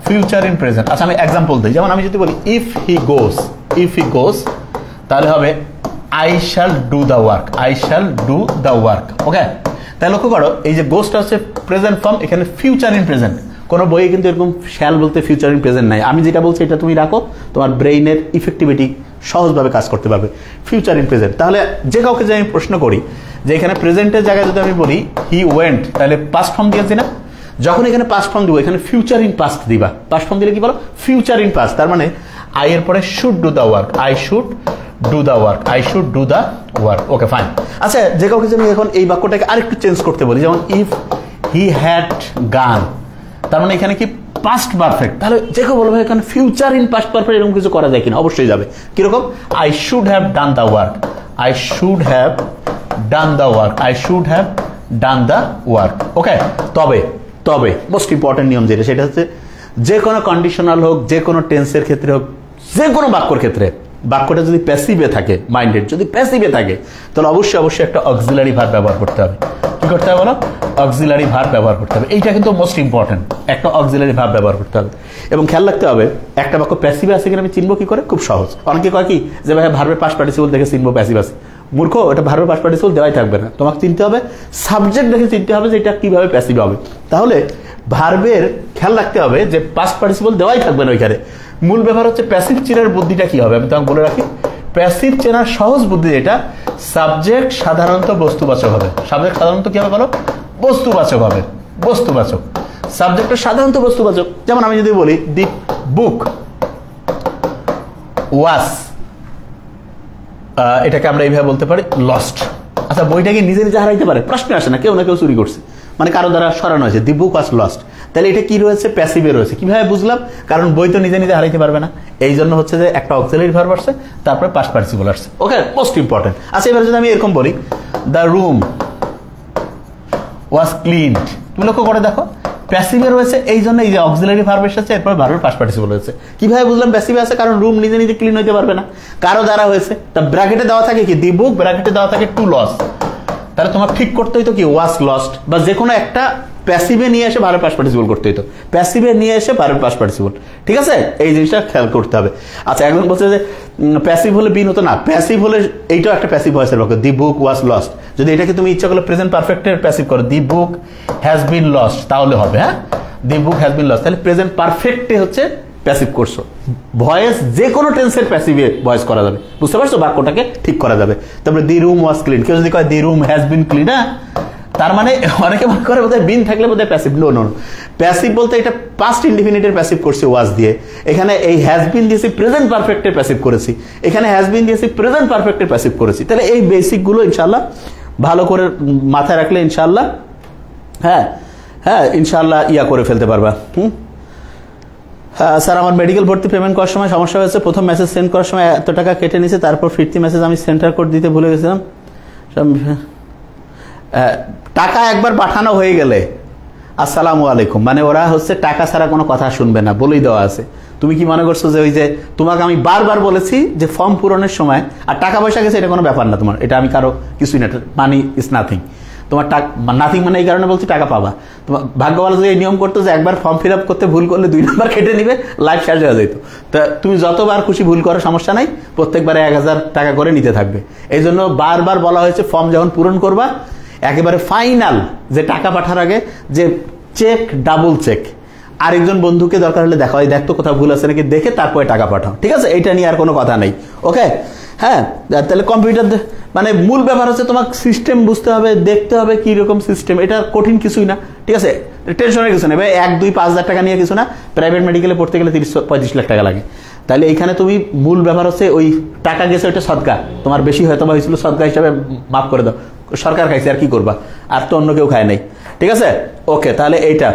future in present. আচ্ছা আমি এক্সাম্পল দিই, যেমন আমি যদি বলি ইফ হি গোস, তাহলে হবে I shall do the work, I shall do the work. Okay, তাই লক্ষ্য করো এই যে গোসটা হচ্ছে প্রেজেন্ট ফর্ম, এখানে ফিউচার ইন প্রেজেন্ট। কোনো বইয়ে কিন্তু এরকম শ্যাল বলতে ফিউচার ইন প্রেজেন্ট নাই। আমি যেটা বলছি এটা তুমি রাখো, তোমার ব্রেইনের ইফেক্টিভিটি সহজভাবে কাজ করতে পারবে। ফিউচার ইন প্রেজেন্ট, তাহলে যে কাউকে যে আমি প্রশ্ন করি যে এখানে প্রেজেন্টের জায়গায় যদি আমি বলি হি ওয়েন্ট, তাহলে পাস্ট ফর্ম দিয়েছি না? যখন এখানে পাস্ট ফর্ম দিব এখানে ফিউচার ইন পাস্ট দিবা। পাস্ট ফর্ম দিলে কি বলো? Future in past. তার মানে আই এর পরে should do the work, I should do the work, I should do the work. Okay fine. আচ্ছা, যে কাউকে আমি এখন এই বাক্যটাকে আরেকটু চেঞ্জ করতে বলি, যেমন ইফ হি হ্যাড গান, তার মানে এখানে কি পাস্ট পারফেক্ট। তাহলে যে কেউ বলবে এখানে ফিউচার ইন পাস্ট পারফেক্ট এরকম কিছু করা যায় কিনা? অবশ্যই যাবে। কিরকম? I should have done the work, I should have done the work, I should have done the work. Okay, তবে তবে মোস্ট ইম্পর্টেন্ট নিয়ম যেটা, সেটা হচ্ছে যে কোনো কন্ডিশনাল হোক, যে কোনো টেন্সের ক্ষেত্রে হোক, যে কোনো বাক্যর ক্ষেত্রে বাক্যটা যদি প্যাসিভে থাকে, মাইন্ডেড যদি প্যাসিভে থাকে, তাহলে অবশ্যই অবশ্যই একটা অক্সিলারি ভার্ব ব্যবহার করতে হবে। কি করতে হবে বলো? অক্সিলারি ভার্ব ব্যবহার করতে হবে। এইটা কিন্তু মোস্ট ইম্পর্টেন্ট, একটা অক্সিলারি ভার্ব ব্যবহার করতে হবে। এবং খেয়াল রাখতে হবে একটা বাক্য প্যাসিভে আছে কিনা আমি চিনবো কি করে? খুব সহজ। অনেকে কয় কি যে ভাই ভার্বের পাস্ট পার্টিসিপল দেখে চিনবো প্যাসিভ আছে। মূর্খ, এটা ভার্বের পাস্ট পার্টিসিপল দেওয়াই থাকবে না, তোমাকে চিনতে হবে সাবজেক্ট দেখে চিনতে হবে যে এটা কিভাবে প্যাসিভ হবে। তাহলে ভার্বের খেয়াল রাখতে হবে যে পাস্ট পার্টিসিপল দেওয়াই থাকবে না ওইখানে। মূল ব্যাপার হচ্ছে প্যাসিভ চেনার বুদ্ধিটা কি হবে আমি তোমাকে বলে রাখি। প্যাসিভ চেনার সহজ বুদ্ধি যেটা, সাবজেক্ট সাধারণত বস্তুবাচক হবে। সাবজেক্ট সাধারণত কি হবে বলো? বস্তুবাচক হবে। বস্তুবাচক সাবজেক্টটা সাধারণত বস্তুবাচক। যেমন আমি যদি বলি দি বুক ওয়াজ, এটাকে আমরা এইভাবে বলতে পারি লস্ট। আচ্ছা, বইটাকে নিজে নিজে হারাইতে পারে? প্রশ্ন আসে না, কেউ না কেউ চুরি করছে, মানে কারো দ্বারা সরানো হয়েছে। দি বুক ওয়াজ লস্ট, তাহলে এটা কি রয়েছে? প্যাসিভে রয়েছে। কিভাবে বুঝলাম? কারণ বই তো নিজে নিজে হারাইতে পারবে না, এই জন্য হচ্ছে যে একটা অক্সিলারি ভার্ব আসছে, তারপরে পাস্ট পার্টিসিপল আসছে। ওকে, মোস্ট ইম্পর্টেন্ট। আচ্ছা, এবার যদি আমি এরকম বলি দ্য রুম ওয়াজ ক্লিনড, তুমি লক্ষ্য করে দেখো প্যাসিভে রয়েছে, এই জন্য এই যে অক্সিলারি ভার্ব এসেছে, এরপর ভার্বের পাস্ট পার্টিসিপল হয়েছে। কিভাবে বুঝলাম প্যাসিভে আছে? কারণ রুম নিজে নিজে ক্লিন হইতে পারবে না, কারো দ্বারা হয়েছে। তা ব্র্যাকেটে দেওয়া থাকে কি? দি বুক, ব্র্যাকেটে দেওয়া থাকে টু লস। তাহলে তোমার ঠিক করতে হইতো কি? ওয়াজ লস্ট, বা যে কোনো একটা প্যাসিভে নিয়ে এসে ভার্বের পাস্ট পার্টিসিপল করতে হইতো, প্যাসিভে নিয়ে এসে ভার্বের পাস্ট পার্টিসিপল। ঠিক আছে, এই জিনিসটা খেয়াল করতে হবে। আচ্ছা, একজন বলছে যে প্যাসিভ হলে বিন হতো না, প্যাসিভ হলে এইটাও একটা প্যাসিভ ভয়েসের বাক্য, দি বুক ওয়াজ লস্ট। যদি এটাকে তুমি ইচ্ছা করলে প্রেজেন্ট পারফেক্টের প্যাসিভ করো, দি বুক হ্যাজ বিন লস্ট, তাহলে হবে। হ্যাঁ, দি বুক হ্যাজ বিন লস্ট, তাহলে প্রেজেন্ট পারফেক্টে হচ্ছে প্যাসিভ করছো। ভয়েস যে কোনো টেন্সের প্যাসিভে ভয়েস করা যাবে, বুঝতে পারছো? বাক্যটাকে ঠিক করা যাবে। তারপরে দি রুম ওয়াজ ক্লিন, কেউ যদি কয় the room has been clean, হ্যাঁ, তার মানে অনেকে মনে করে বোধহয় বিন থাকলে বোধহয় প্যাসিভ। নো নো, প্যাসিভ বলতে এটা পাস্ট ইনডিফিনিটের প্যাসিভ করছি ওয়াজ দিয়ে, এখানে এই হ্যাজ বিন দিয়েছি প্রেজেন্ট পারফেক্টের প্যাসিভ করেছি, এখানে হ্যাজ বিন দিয়েছি প্রেজেন্ট পারফেক্টের প্যাসিভ করেছি। তাহলে এই বেসিকগুলো ইনশাল্লাহ ভালো করে মাথায় রাখলে ইনশাল্লাহ, হ্যাঁ হ্যাঁ, ইনশাল্লাহ ইয়া করে ফেলতে পারবা। স্যার, আমার মেডিকেল ভর্তি পেমেন্ট করার সময় সমস্যা হয়েছে। প্রথম মেসেজ সেন্ড করার সময় এত টাকা কেটে নিয়েছে, তারপর ফিরতি মেসেজ আমি সেন্টার কোড দিতে ভুলে গেছিলাম। টাকা একবার পাঠানো হয়ে গেলে আসসালামু আলাইকুম, মানে ওরা হচ্ছে টাকা ছাড়া কোনো কথা শুনবে না, বলেই দেওয়া আছে। তুমি কি মনে করছো যে ওই যে তোমাকে আমি বারবার বলেছি যে ফর্ম পূরণের সময় আর টাকা পয়সা গেছে এটা কোনো ব্যাপার না তোমার, এটা আমি কারো কিছুই না, মানি ইজ নাথিং। তোমার নাথিং মানে এই কারণে বলছি টাকা পাবা। তোমার ভাগ্য ভালো যে এই নিয়ম করতো যে একবার ফর্ম ফিল আপ করতে ভুল করলে 2 নম্বর কেটে নিবে, লাইফ শেষ হয়ে যেত। তা তুমি যতবার খুশি ভুল করো সমস্যা নাই, প্রত্যেকবারে 1000 টাকা করে নিতে থাকবে। এই জন্য বারবার বলা হয়েছে ফর্ম যখন পূরণ করবা একেবারে ফাইনাল যে টাকা পাঠার আগে যে চেক, ডাবল চেক, আরেকজন বন্ধুকে দরকার হলে দেখো, দেখ তো কোথাও ভুল আছে নাকি, দেখে তারপরে টাকা পাঠাও। ঠিক আছে, এইটা নিয়ে আর কোনো কথা নেই। ওকে, হ্যাঁ, তাহলে কম্পিউটার মানে মূল ব্যাপার হচ্ছে তোমার সিস্টেম বুঝতে হবে, দেখতে হবে কি রকম সিস্টেম, এটা কঠিন কিছুই না। ঠিক আছে, টেনশনের কিছু নেই ভাই, 1-2-5 হাজার টাকা নিয়ে কিছু না। প্রাইভেট মেডিকেলে পড়তে গেলে 30-35 লাখ টাকা লাগে। তাহলে এইখানে তুমি মূল ব্যাপার হচ্ছে ওই টাকা গেছে ওইটা সদকা, তোমার বেশি হয়তো বা হয়েছিল, সদকা হিসাবে মাফ করে দাও, সরকার খাইছে আর কি করবা, আর তো অন্য কেউ খায় নাই। ঠিক আছে, ওকে, তাহলে এইটা।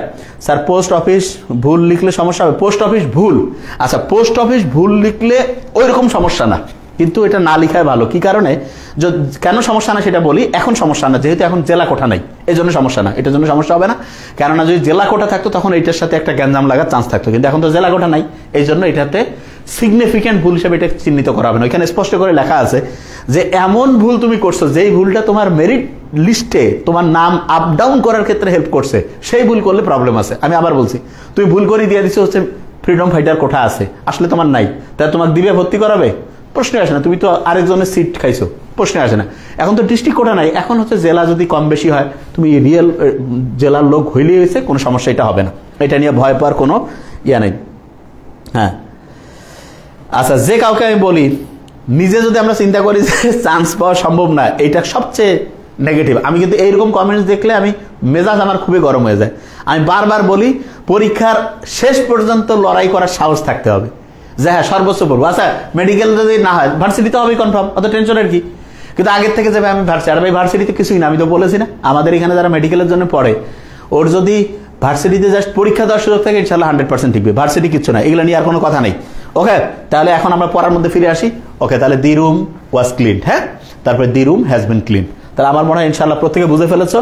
স্যার, পোস্ট অফিস ভুল লিখলে সমস্যা হবে? পোস্ট অফিস ভুল, আচ্ছা, পোস্ট অফিস ভুল লিখলে ওই রকম সমস্যা না, কিন্তু এটা না লিখাই ভালো। কি কারণে, কেন সমস্যা না সেটা বলি। এখন সমস্যা না, যেহেতু এখন জেলা কোঠা নাই, এই জন্য সমস্যা না, এটার জন্য সমস্যা হবে না। কেননা যদি জেলা কোঠা থাকতো তখন এটার সাথে একটা গ্যাঞ্জাম লাগার চান্স থাকতো, কিন্তু এখন তো জেলা কোঠা নাই, এই জন্য এটাতে সিগনিফিক্যান্ট ভুল হিসেবে এটা চিহ্নিত করা হবে না। এখানে স্পষ্ট করে লেখা আছে যে এমন ভুল তুমি করছো যেই ভুলটা তোমার মেরিট লিস্টে তোমার নাম আপ ডাউন করার ক্ষেত্রে হেল্প করছে, সেই ভুল করলে প্রবলেম আছে। আমি আবার বলছি, তুমি ভুল করে দিয়ে দিচ্ছ হচ্ছে ফ্রিডম ফাইটার কোঠা আছে, আসলে তোমার নাই, তাই তোমাকে দিবে, ভর্তি করাবে, প্রশ্ন আসে না। তুমি তো আরেকজনের সিট খাইছো, প্রশ্ন আসে না। এখন তো ডিস্ট্রিক্ট কোটা নাই, এখন হচ্ছে জেলা যদি কম বেশি হয়, তুমি রিয়েল জেলার লোক হইলেই হয়েছে, কোনো সমস্যা এটা হবে না। এটা নিয়ে ভয় পাওয়ার কোনো ইয়া নেই। হ্যাঁ, আচ্ছা, যে কাউকে আমি বলি নিজে যদি আমরা চিন্তা করি যে চান্স পাওয়া সম্ভব না, এইটা সবচেয়ে নেগেটিভ। আমি কিন্তু এইরকম কমেন্টস দেখলে আমি মেজাজ আমার খুবই গরম হয়ে যায়। আমি বারবার বলি পরীক্ষার শেষ পর্যন্ত লড়াই করার সাহস থাকতে হবে যে হ্যাঁ সর্বোচ্চ পড়বো। আচ্ছা, মেডিকেল যদি না হয় ভার্সিটিতে হবেই কনফার্ম, অত টেনশনের কি। কিন্তু আগের থেকে যাবে আমি ভার্সিটি, আর ভাই ভার্সিটিতে কিছুই না, আমি তো বলেছি না আমাদের এখানে যারা মেডিকেলের জন্য পড়ে ওর যদি ভার্সিটিতে জাস্ট পরীক্ষা দেওয়ার সুযোগ থাকে ইনশাল্লাহ 100% টিকবে। ভার্সিটি কিচ্ছু না, এগুলো নিয়ে আর কোনো কথা নেই। ওকে, তাহলে এখন আমরা পড়ার মধ্যে ফিরে আসি। ওকে, তাহলে দি রুম ওয়াজ ক্লিন, হ্যাঁ, তারপরে the room has been clean. তাহলে আমার মনে হয় ইনশাল্লাহ প্রত্যেকে বুঝে ফেলেছো।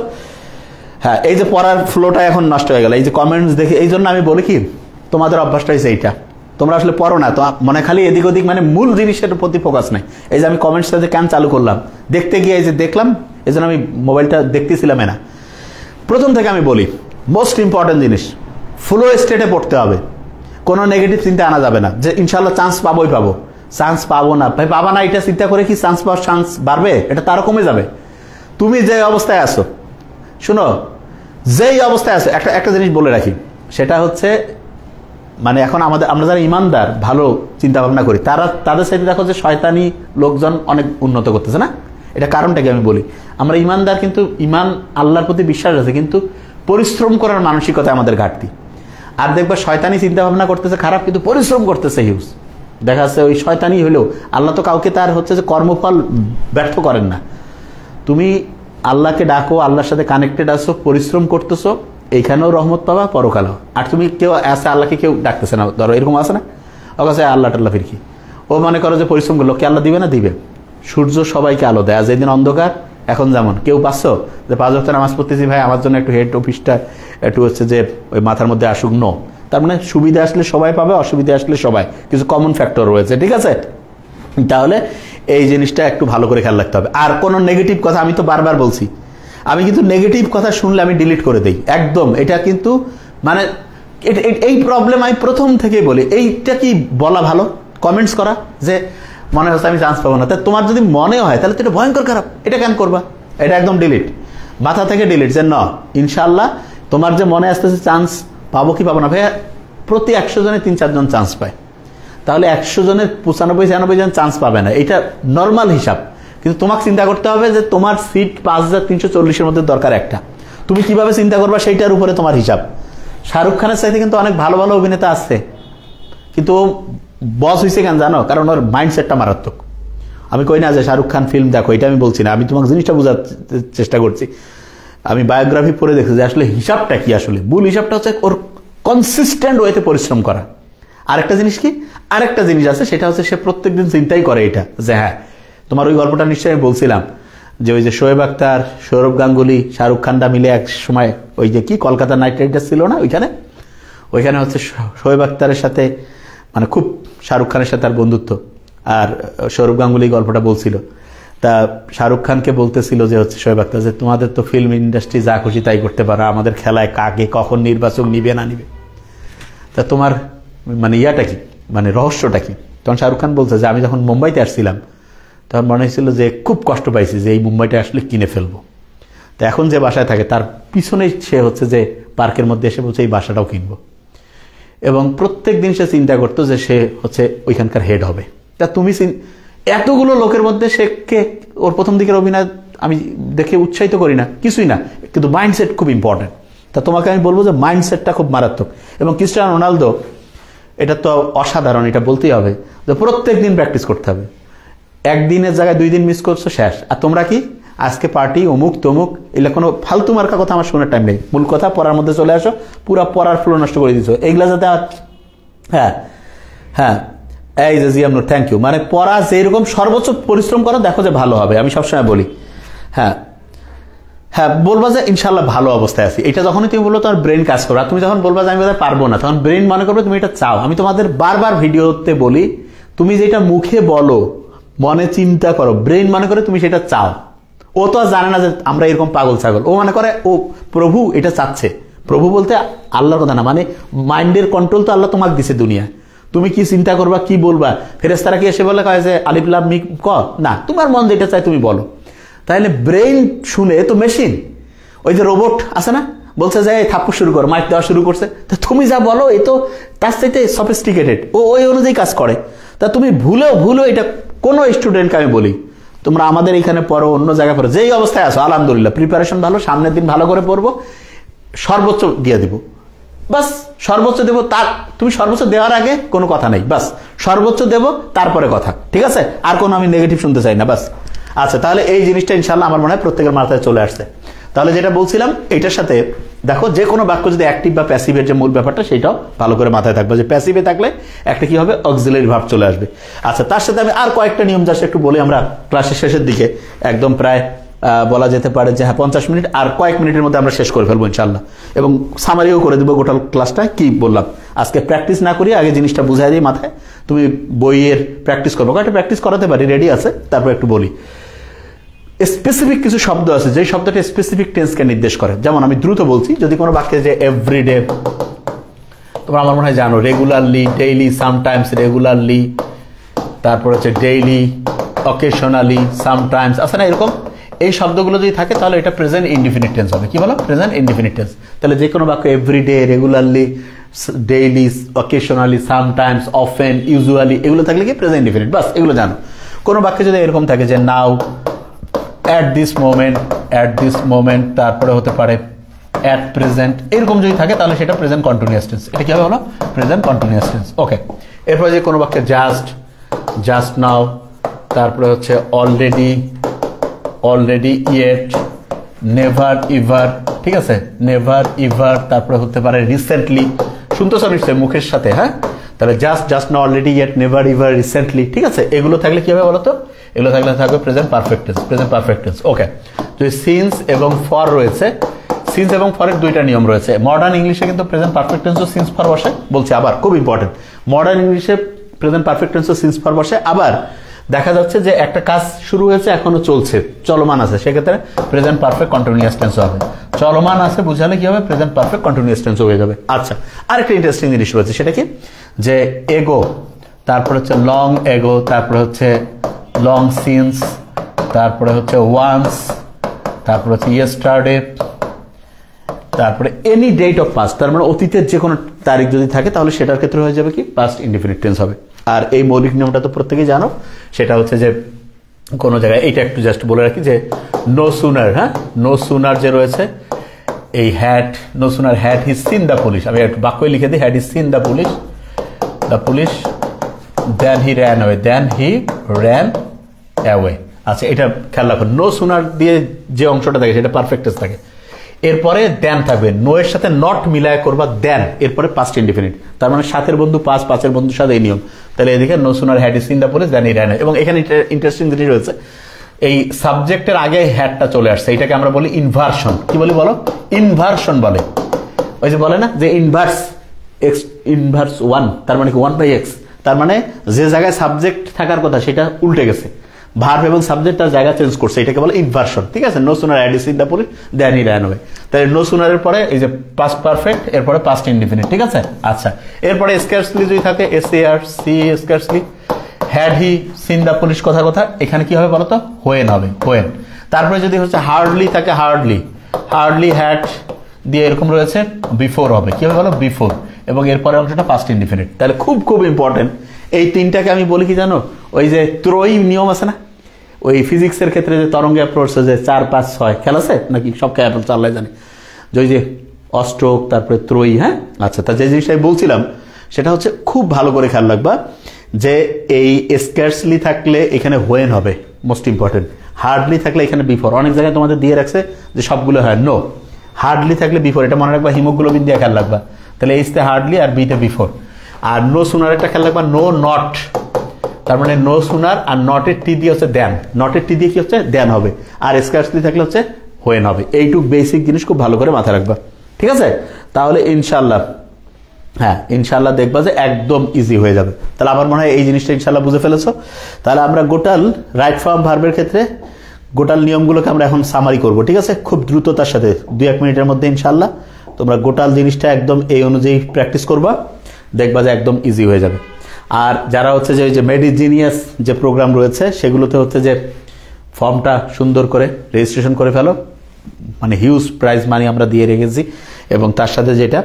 হ্যাঁ, এই যে পড়ার ফ্লোটা এখন নষ্ট হয়ে গেল এই যে কমেন্টস দেখে, এই জন্য আমি বলি কি তোমাদের অভ্যাসটা হয়েছে এইটা, তোমরা আসলে পড়ো না তো, মনে খালি এদিক ওদিক, মানে মূল জিনিসের প্রতি ফোকাস নাই। এই যে আমি কমেন্টসটা যে কেন চালু করলাম, দেখতে গিয়ে এই যে দেখলাম, এই জন্য আমি মোবাইলটা দেখতেছিলাম না। প্রথম থেকে আমি বলি মোস্ট ইম্পর্টেন্ট জিনিস ফ্লো স্টেটে পড়তে হবে, কোনো নেগেটিভ চিন্তা আনা যাবে না যে ইনশাল্লাহ চান্স পাবোই পাবো, চান্স পাবো না ভাই পাবা না, এটা চিন্তা করে কি চান্স পাওয়ার চান্স বাড়বে? এটা তারও কমে যাবে। তুমি যে অবস্থায় আছো, শুনো, যেই অবস্থায় আছো, একটা জিনিস বলে রাখি, সেটা হচ্ছে মানে এখন আমরা যারা ইমানদার ভালো চিন্তা ভাবনা করি তাদের সাথে দেখো যে শয়তানি লোকজন অনেক উন্নত করতেছে না। এটা কারণটা কি আমি বলি, আমরা ইমানদার কিন্তু ইমান আল্লাহর প্রতি বিশ্বাস আছে, কিন্তু পরিশ্রম করার মানসিকতা আমাদের ঘাটতি। আর দেখবা শয়তানি চিন্তা ভাবনা করতেছে খারাপ, কিন্তু পরিশ্রম করতেছে হিউজ। দেখা যাচ্ছে ওই শয়তানি হলেও আল্লাহ তো কাউকে তার হচ্ছে যে কর্মফল ব্যর্থ করেন না। তুমি আল্লাহকে ডাকো, আল্লাহর সাথে কানেক্টেড আসো, পরিশ্রম করতেছো, এইখানেও রহমত পাবা, পরকালেও। আর তুমি কেউ আছে আল্লাহকে কেউ ডাকতেছে না, ধরো এরকম আছে না, ও কাছে আল্লাহ টাল্লাহ ফিরকি, ও মনে করো যে পরিশ্রম করলো, কে আল্লাহ দিবে না? দিবে। সূর্য সবাইকে আলো দেয়, আজ যেদিন অন্ধকার এখন যেমন কেউ পাচ্ছ যে 5 ওয়াক্ত নামাজ পড়তেছি ভাই আমার জন্য একটু হেড অফিসটা একটু হচ্ছে যে ওই মাথার মধ্যে আসুক, নো। তার মানে সুবিধা আসলে সবাই পাবে, অসুবিধা আসলে সবাই, কিছু কমন ফ্যাক্টর রয়েছে, ঠিক আছে? তাহলে এই জিনিসটা একটু ভালো করে খেয়াল রাখতে হবে। আর কোনো নেগেটিভ কথা, আমি তো বারবার বলছি, আমি কিন্তু নেগেটিভ কথা শুনলে আমি ডিলিট করে দিই একদম। এটা কিন্তু মানে এই প্রবলেম আমি প্রথম থেকেই বলি। এইটা কি বলা ভালো কমেন্টস করা যে মনে হচ্ছে আমি চান্স পাবো না, তা তোমার যদি মনে হয় তাহলে তো এটা ভয়ঙ্কর খারাপ, এটা কেন করবা? এটা একদম ডিলিট, মাথা থেকে ডিলিট, যে না ইনশাল্লাহ তোমার যে মনে আসতেছে চান্স পাবো কি পাবো না, ভাইয়া প্রতি 100 জনে 3-4 জন চান্স পায়, তাহলে 100 জনের 95-96 জন চান্স পাবে না, এটা নর্মাল হিসাব। কিন্তু তোমাকে চিন্তা করতে হবে যে তোমার সিট 5340-এর মধ্যে দরকার একটা, তুমি কিভাবে চিন্তা করবা সেইটার উপরে তোমার হিসাব। শাহরুখ খানের চাইতে কিন্তু অনেক ভালো ভালো অভিনেতা আছে, কিন্তু ও বস হয়েছে কেন জানো? কারণ ওর মাইন্ডসেটটা মারাত্মক। আমি কই না যে শাহরুখ খান ফিল্ম দেখো, এটা আমি বলছি না, আমি তোমাকে জিনিসটা বোঝার চেষ্টা করছি। আমি বায়োগ্রাফি পড়ে দেখছি যে আসলে হিসাবটা কি, আসলে মূল হিসাবটা হচ্ছে ওর কনসিস্টেন্ট ওয়েতে পরিশ্রম করা। আরেকটা জিনিস কি, আরেকটা জিনিস আছে, সেটা হচ্ছে সে প্রত্যেকদিন চিন্তাই করে এটা যে হ্যাঁ, তোমার ওই গল্পটা নিশ্চয়ই আমি বলছিলাম যে ওই যে শোয়েব আখতার, সৌরভ গাঙ্গুলি, শাহরুখ খানটা মিলে এক সময় ওই যে কি কলকাতা নাইট রাইডার্স ছিল না, ওইখানে হচ্ছে শোয়েব আখতারের সাথে মানে খুব শাহরুখ খানের সাথে তার বন্ধুত্ব, আর সৌরভ গাঙ্গুলি গল্পটা বলছিল। তা শাহরুখ খানকে বলতেছিল যে হচ্ছে শোয়েব আখতার যে তোমাদের তো ফিল্ম ইন্ডাস্ট্রি যা খুশি তাই করতে পারো, আমাদের খেলায় কাকে কখন নির্বাচক নিবে না নিবে, তা তোমার মানে ইয়াটা কি, মানে রহস্যটা কি? তখন শাহরুখ খান বলছে যে আমি যখন মুম্বাইতে আসছিলাম তখন মনে হয়েছিল যে খুব কষ্ট পাইছি যে এই মুম্বাইটা আসলে কিনে ফেলবো। তো এখন যে বাসায় থাকে তার পিছনেই সে হচ্ছে যে পার্কের মধ্যে এসে বলছে এই বাসাটাও কিনবো, এবং প্রত্যেক দিন সে চিন্তা করতো যে সে হচ্ছে ওইখানকার হেড হবে। তা তুমি এতগুলো লোকের মধ্যে সে কে, ওর প্রথম দিকের অভিনয় আমি দেখে উৎসাহিত করি না, কিছুই না, কিন্তু মাইন্ডসেট খুব ইম্পর্টেন্ট। তা তোমাকে আমি বলবো যে মাইন্ডসেটটা খুব মারাত্মক। এবং ক্রিস্টিয়ানো রোনালদো এটা তো অসাধারণ, এটা বলতেই হবে যে প্রত্যেক দিন প্র্যাকটিস করতে হবে, একদিনের জায়গায় 2 দিন মিস করছো শেষ। আর তোমরা কি আজকে পার্টি অমুক তমুক, এগুলো কোনো ফালতু মার্কা কথা আমার শোনার টাইম নেই, মূল কথা পড়ার মধ্যে চলে আসো, পুরো পড়ার ফ্লো নষ্ট করে দিচ্ছ এইগুলা যাতে। হ্যাঁ হ্যাঁ, এই যে জিয়াম নুর, থ্যাংক ইউ। মানে পড়া যেরকম সর্বোচ্চ পরিশ্রম করো, দেখো যে ভালো হবে, আমি সবসময় বলি। হ্যাঁ হ্যাঁ, বলবা যে ইনশাল্লাহ ভালো অবস্থায় আছি, এটা যখনই তুমি বলবো তোমার ব্রেন কাজ করো। আর তুমি যখন বলবা যে আমি বোধহয় পারবো না, তখন ব্রেন মনে করবে তুমি এটা চাও। আমি তোমাদের বারবার ভিডিওতে বলি, তুমি যেটা মুখে বলো, মনে চিন্তা করো, ব্রেন মনে করে তুমি সেটা চাও। ও তো আর জানে না যে আমরা এরকম পাগল ছাগল, ও মনে করে ও প্রভু এটা চাচ্ছে। প্রভু বলতে আল্লাহর কথা না, মানে মাইন্ডের কন্ট্রোল তো আল্লাহ তোমাকে দিছে দুনিয়া, তুমি কি চিন্তা করবা, কি বলবা। ফেরেশতারা কি এসে বলে কয় যে আলিফ লাম মিম ক, না, তোমার মন যেটা চায় তুমি বলো। তাহলে ব্রেন শুনে তো মেশিন, ওই যে রোবট আছে না, বলছে যে এই থাপ্পড় শুরু করো, মাইক দেওয়া শুরু করছে। তা তুমি যা বলো এই তো তার চাইতে সফিস্টিকেটেড, ও ওই অনুযায়ী কাজ করে। তা তুমি ভুলো এটা কোনো স্টুডেন্টকে আমি বলি, তোমরা আমাদের এখানে পড়ো, অন্য জায়গায় পড়ো, যেই অবস্থায় আসো আলহামদুলিল্লাহ প্রিপারেশন ভালো, সামনের দিন ভালো করে পড়বো, সর্বোচ্চ দিয়ে দিব, বাস সর্বোচ্চ দেবো। তার তুমি সর্বোচ্চ দেওয়ার আগে কোনো কথা নেই, বাস সর্বোচ্চ দেবো তারপরে কথা, ঠিক আছে? আর কোনো আমি নেগেটিভ শুনতে চাই না, বাস। আচ্ছা, তাহলে এই জিনিসটা ইনশাল্লাহ আমার মনে হয় প্রত্যেকের মাথায় চলে আসছে। তাহলে যেটা বলছিলাম এটার সাথে দেখো, যে কোনো বাক্য যদি অ্যাক্টিভ বা প্যাসিভের যে মূল ব্যাপারটা সেটাও ভালো করে মাথায় থাকবে, যে প্যাসিভে থাকলে একটা কি হবে, অক্সিলারি ভার্ব চলে আসবে। আচ্ছা, তার সাথে আমি আর কয়েকটা নিয়ম জাস্ট একটু বলি, আমরা ক্লাসের শেষের দিকে একদম প্রায় বলা যেতে পারে যে হ্যাঁ 50 মিনিট, আর কয়েক মিনিটের মধ্যে আমরা শেষ করে ফেলবো ইনশাল্লাহ, এবং সামারিও করে দেবো গোটা ক্লাসটা কি বললাম। আজকে প্র্যাকটিস না করি, আগে জিনিসটা বুঝাই দিই মাথায়, তুমি বইয়ের প্র্যাকটিস করবো, একটা প্র্যাকটিস করাতে পারি, রেডি আছে, তারপর একটু বলি। স্পেসিফিক কিছু শব্দ আছে যে শব্দটা স্পেসিফিক টেন্সকে নির্দেশ করে, যেমন আমি দ্রুত বলছি, যদি কোনো বাক্যে যে এভরিডে, তোমরা আমার মনে হয় জানো, রেগুলারলি, ডেইলি, সামটাইমস, রেগুলারলি, তারপর হচ্ছে ডেইলি, অকেশনালি, সামটাইমস, আছে না এরকম, এই শব্দগুলো যদি থাকে তাহলে এটা প্রেজেন্ট ইনডিফিনিট টেন্স হবে। কি বলো? Present indefinite tense. তাহলে যে কোনো বাক্য everyday, regularly, daily, occasionally, sometimes, often, usually, এগুলো থাকলে কি প্রেজেন্ট ইনডিফিনিট, বাস এগুলো জানো। কোনো বাক্যে যদি এরকম থাকে যে নাও, অ্যাট দিস মোমেন্ট, তারপরে হতে পারে অ্যাট প্রেজেন্ট, এরকম যদি থাকে তাহলে সেটা প্রেজেন্ট কন্টিনিউয়াস টেন্স। এটা কি হবে বলো? Present continuous tense. ওকে, এরপরে যে কোনো বাক্যে জাস্ট নাও, তারপরে হচ্ছে অলরেডি, ইয়েট, নেভার ইভার, ঠিক আছে, নেভার ইভার, তারপরে হতে পারে রিসেন্টলি, শুনতেছো নিশ্চয়ই মুখের সাথে, হ্যাঁ? তাহলে just now, already, yet, never ever, recently, ঠিক আছে, এগুলো থাকলে কি হবে বলো তো? এগুলো থাকলে থাকবে প্রেজেন্ট পারফেক্ট টেন্স। ওকে, যদি সিন্স এবং ফর রয়েছে, সিন্স এবং ফরের দুইটা নিয়ম রয়েছে। মডার্ন ইংলিশে কিন্তু প্রেজেন্ট পারফেক্ট টেন্সও সিন্স ফর বসে, বলছি আবার খুব ইম্পর্টেন্ট, মডার্ন ইংলিশে প্রেজেন্ট পারফেক্ট টেন্সও সিন্স ফর বসে। আবার দেখা যাচ্ছে যে একটা কাজ শুরু হয়েছে, এখনো চলছে, চলমান আছে, সেক্ষেত্রে প্রেজেন্ট পারফেক্ট কন্টিনিউয়াস টেন্স হবে। চলমান আছে বুঝালে কি হবে? প্রেজেন্ট পারফেক্ট কন্টিনিউয়াস টেন্স হয়ে যাবে। আচ্ছা, আরেকটা ইন্টারেস্টিং জিনিস রয়েছে, সেটা কি, যে এগো, তারপর হচ্ছে লং এগো, তারপরে হচ্ছে লং সিন্স, তারপরে হচ্ছে ওয়ান্স, তারপরে হচ্ছে ইয়েস্টারডে, তারপরে এনি ডেট অফ পাস্ট, তার মানে অতীতের যে কোনো তারিখ যদি থাকে তাহলে সেটার ক্ষেত্রে হয়ে যাবে কি পাস্ট ইনডিফিনিট টেন্স হবে। আর এই মৌলিক নিয়মটা তো প্রত্যেকেই জানো, সেটা হচ্ছে যে কোনো জায়গায়, এইটা একটু জাস্ট বলে রাখি যে নো সুনার, হ্যাঁ, নো সুনার যে রয়েছে, এই no sooner had he seen the police, আমি একটু বাক্যই লিখে দিই, had he seen the police then he ran away. আচ্ছা, এটা খেয়াল রাখো, নো সুনার দিয়ে যে অংশটা থাকে সেটা পারফেক্ট টেন্স থাকে, এরপরে দেন থাকবে, নো এর সাথে নট মিলায় করবা দেন, এরপরে পাস্ট ইনডিফিনিট, তার মানে সাতের বন্ধু পাঁচের বন্ধুর সাথে এই নিয়ম। তাহলে এদিকে no sooner had he seen the police then he ran, এবং এখানে ইন্টারেস্টিং জিনিস রয়েছে, এই সাবজেক্টের আগে হ্যাডটা চলে আসছে, এটাকে আমরা বলি ইনভার্সন। কি বলি বলো? ইনভার্সন বলে। ওই যে বলে না যে ইনভার্স 1, তার মানে কি 1/x, তার মানে যে জায়গায় সাবজেক্ট থাকার কথা সেটা উল্টে গেছে, ভার্ব এবং সাবজেক্ট তার জায়গা চেঞ্জ করছে, এটাকে বলে ইনভার্সন, ঠিক আছে? No sooner had he seen the police then he ran away, তাহলে নো সুনারের পরে এই যে পাস্ট পারফেক্ট, এরপরে পাস্ট ইনডিফিনিট, ঠিক আছে? আচ্ছা, এরপরে স্কার্সলি যদি থাকে, scarcely, had he seen the police, কথা, এখানে কি হবে বলো তো? হোয়েন হবে, হোয়েন। তারপরে যদি হচ্ছে হার্ডলি থাকে, হার্ডলি হ্যাড দিয়ে এরকম রয়েছে, বিফোর হবে, কি হবে বলো? বিফোর, এবং এরপরে অংশটা পাস্ট ইনডিফিনিট। তাহলে খুব ইম্পর্টেন্ট এই তিনটাকে আমি বলি কি জানো, ওই যে ত্রয়ী নিয়ম আছে না, ওই ফিজিক্সের ক্ষেত্রে যে তরঙ্গে অ্যাপ্রোচ যে 4, 5, 6 খেয়াল আছে নাকি? সব খেয়াল চাল্লাই জানি, যে ওই যে অষ্টক, তারপরে ত্রয়ী, হ্যাঁ? আচ্ছা, তা যে জিনিসটাই বলছিলাম সেটা হচ্ছে খুব ভালো করে খেয়াল রাখবা যে এই স্কার্সলি থাকলে এখানে হোয়েন হবে, মোস্ট ইম্পর্টেন্ট। হার্ডলি থাকলে এখানে বিফোর, অনেক জায়গায় তোমাদের দিয়ে রাখছে যে সবগুলো হয়, নো, হার্ডলি থাকলে বিফোর, এটা মনে রাখবা, হিমোগ্লোবিন দিয়ে খেয়াল রাখবা। তাহলে এইচতে হার্ডলি আর বিতে বিফোর। আর নো সুনার একটা খেয়াল রাখবা, নো নট, তার মানে নো সুনার আর নটের টি দিয়ে হচ্ছে দেন, নটের টি দিয়ে কি হচ্ছে? দেন হবে, আর স্কার্সলি থাকলে হচ্ছে হোয়েন হবে। এইটুকু বেসিক জিনিস খুব ভালো করে মাথায় রাখবা, ঠিক আছে? তাহলে ইনশাল্লাহ দেখবা যে একদম ইজি হয়ে যাবে। তাহলে আমার মনে হয় এই জিনিসটা ইনশাল্লাহ বুঝে ফেলেছো। তাহলে আমরা গোটাল রাইট ফর্ম ভার্বের ক্ষেত্রে গোটাল নিয়মগুলোকে আমরা এখন সামারি করব, ঠিক আছে? খুব দ্রুততার সাথে 2-1 মিনিটের মধ্যে ইনশাল্লাহ তোমরা গোটাল জিনিসটা একদম এই অনুযায়ী প্র্যাকটিস করবা, দেখবা যে একদম ইজি হয়ে যাবে। আর যারা হচ্ছে যে ওই যে মেডিজিনিয়াস যে প্রোগ্রাম রয়েছে সেগুলোতে হচ্ছে যে ফর্মটা সুন্দর করে রেজিস্ট্রেশন করে ফেলো, মানে হিউজ প্রাইজ মানি আমরা দিয়ে রেখেছি। এবং তার সাথে যেটা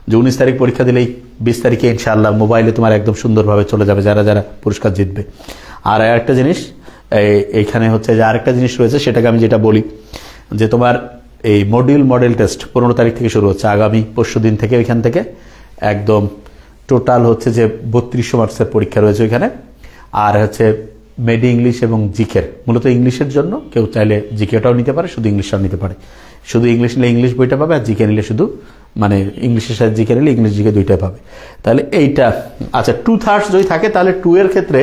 যে 19 তারিখ পরীক্ষা দিলেই 20 তারিখে ইনশাআল্লাহ মোবাইলে তোমার একদম সুন্দরভাবে চলে যাবে যারা যারা পুরস্কার জিতবে। আর আরেকটা জিনিস এইখানে হচ্ছে যে আরেকটা জিনিস রয়েছে, সেটাকে আমি যেটা বলি যে তোমার এই মডেল টেস্ট 15 তারিখ থেকে শুরু হচ্ছে, আগামী পরশু দিন থেকে ওইখান থেকে একদম টোটাল হচ্ছে যে 3200 মার্কসের পরীক্ষা রয়েছে ওইখানে। আর হচ্ছে মেডি ইংলিশ এবং জিকের, মূলত ইংলিশের জন্য কেউ চাইলে জিকেটাও নিতে পারে, শুধু ইংলিশটাও নিতে পারে। শুধু ইংলিশ নিলে ইংলিশ বইটা পাবে, আর জিকে নিলে শুধু মানে ইংলিশের সাথে জিকে নিলে ইংলিশ জিকে দুইটাই পাবে। তাহলে এইটা আচ্ছা 2/3 যদি থাকে তাহলে 2 এর ক্ষেত্রে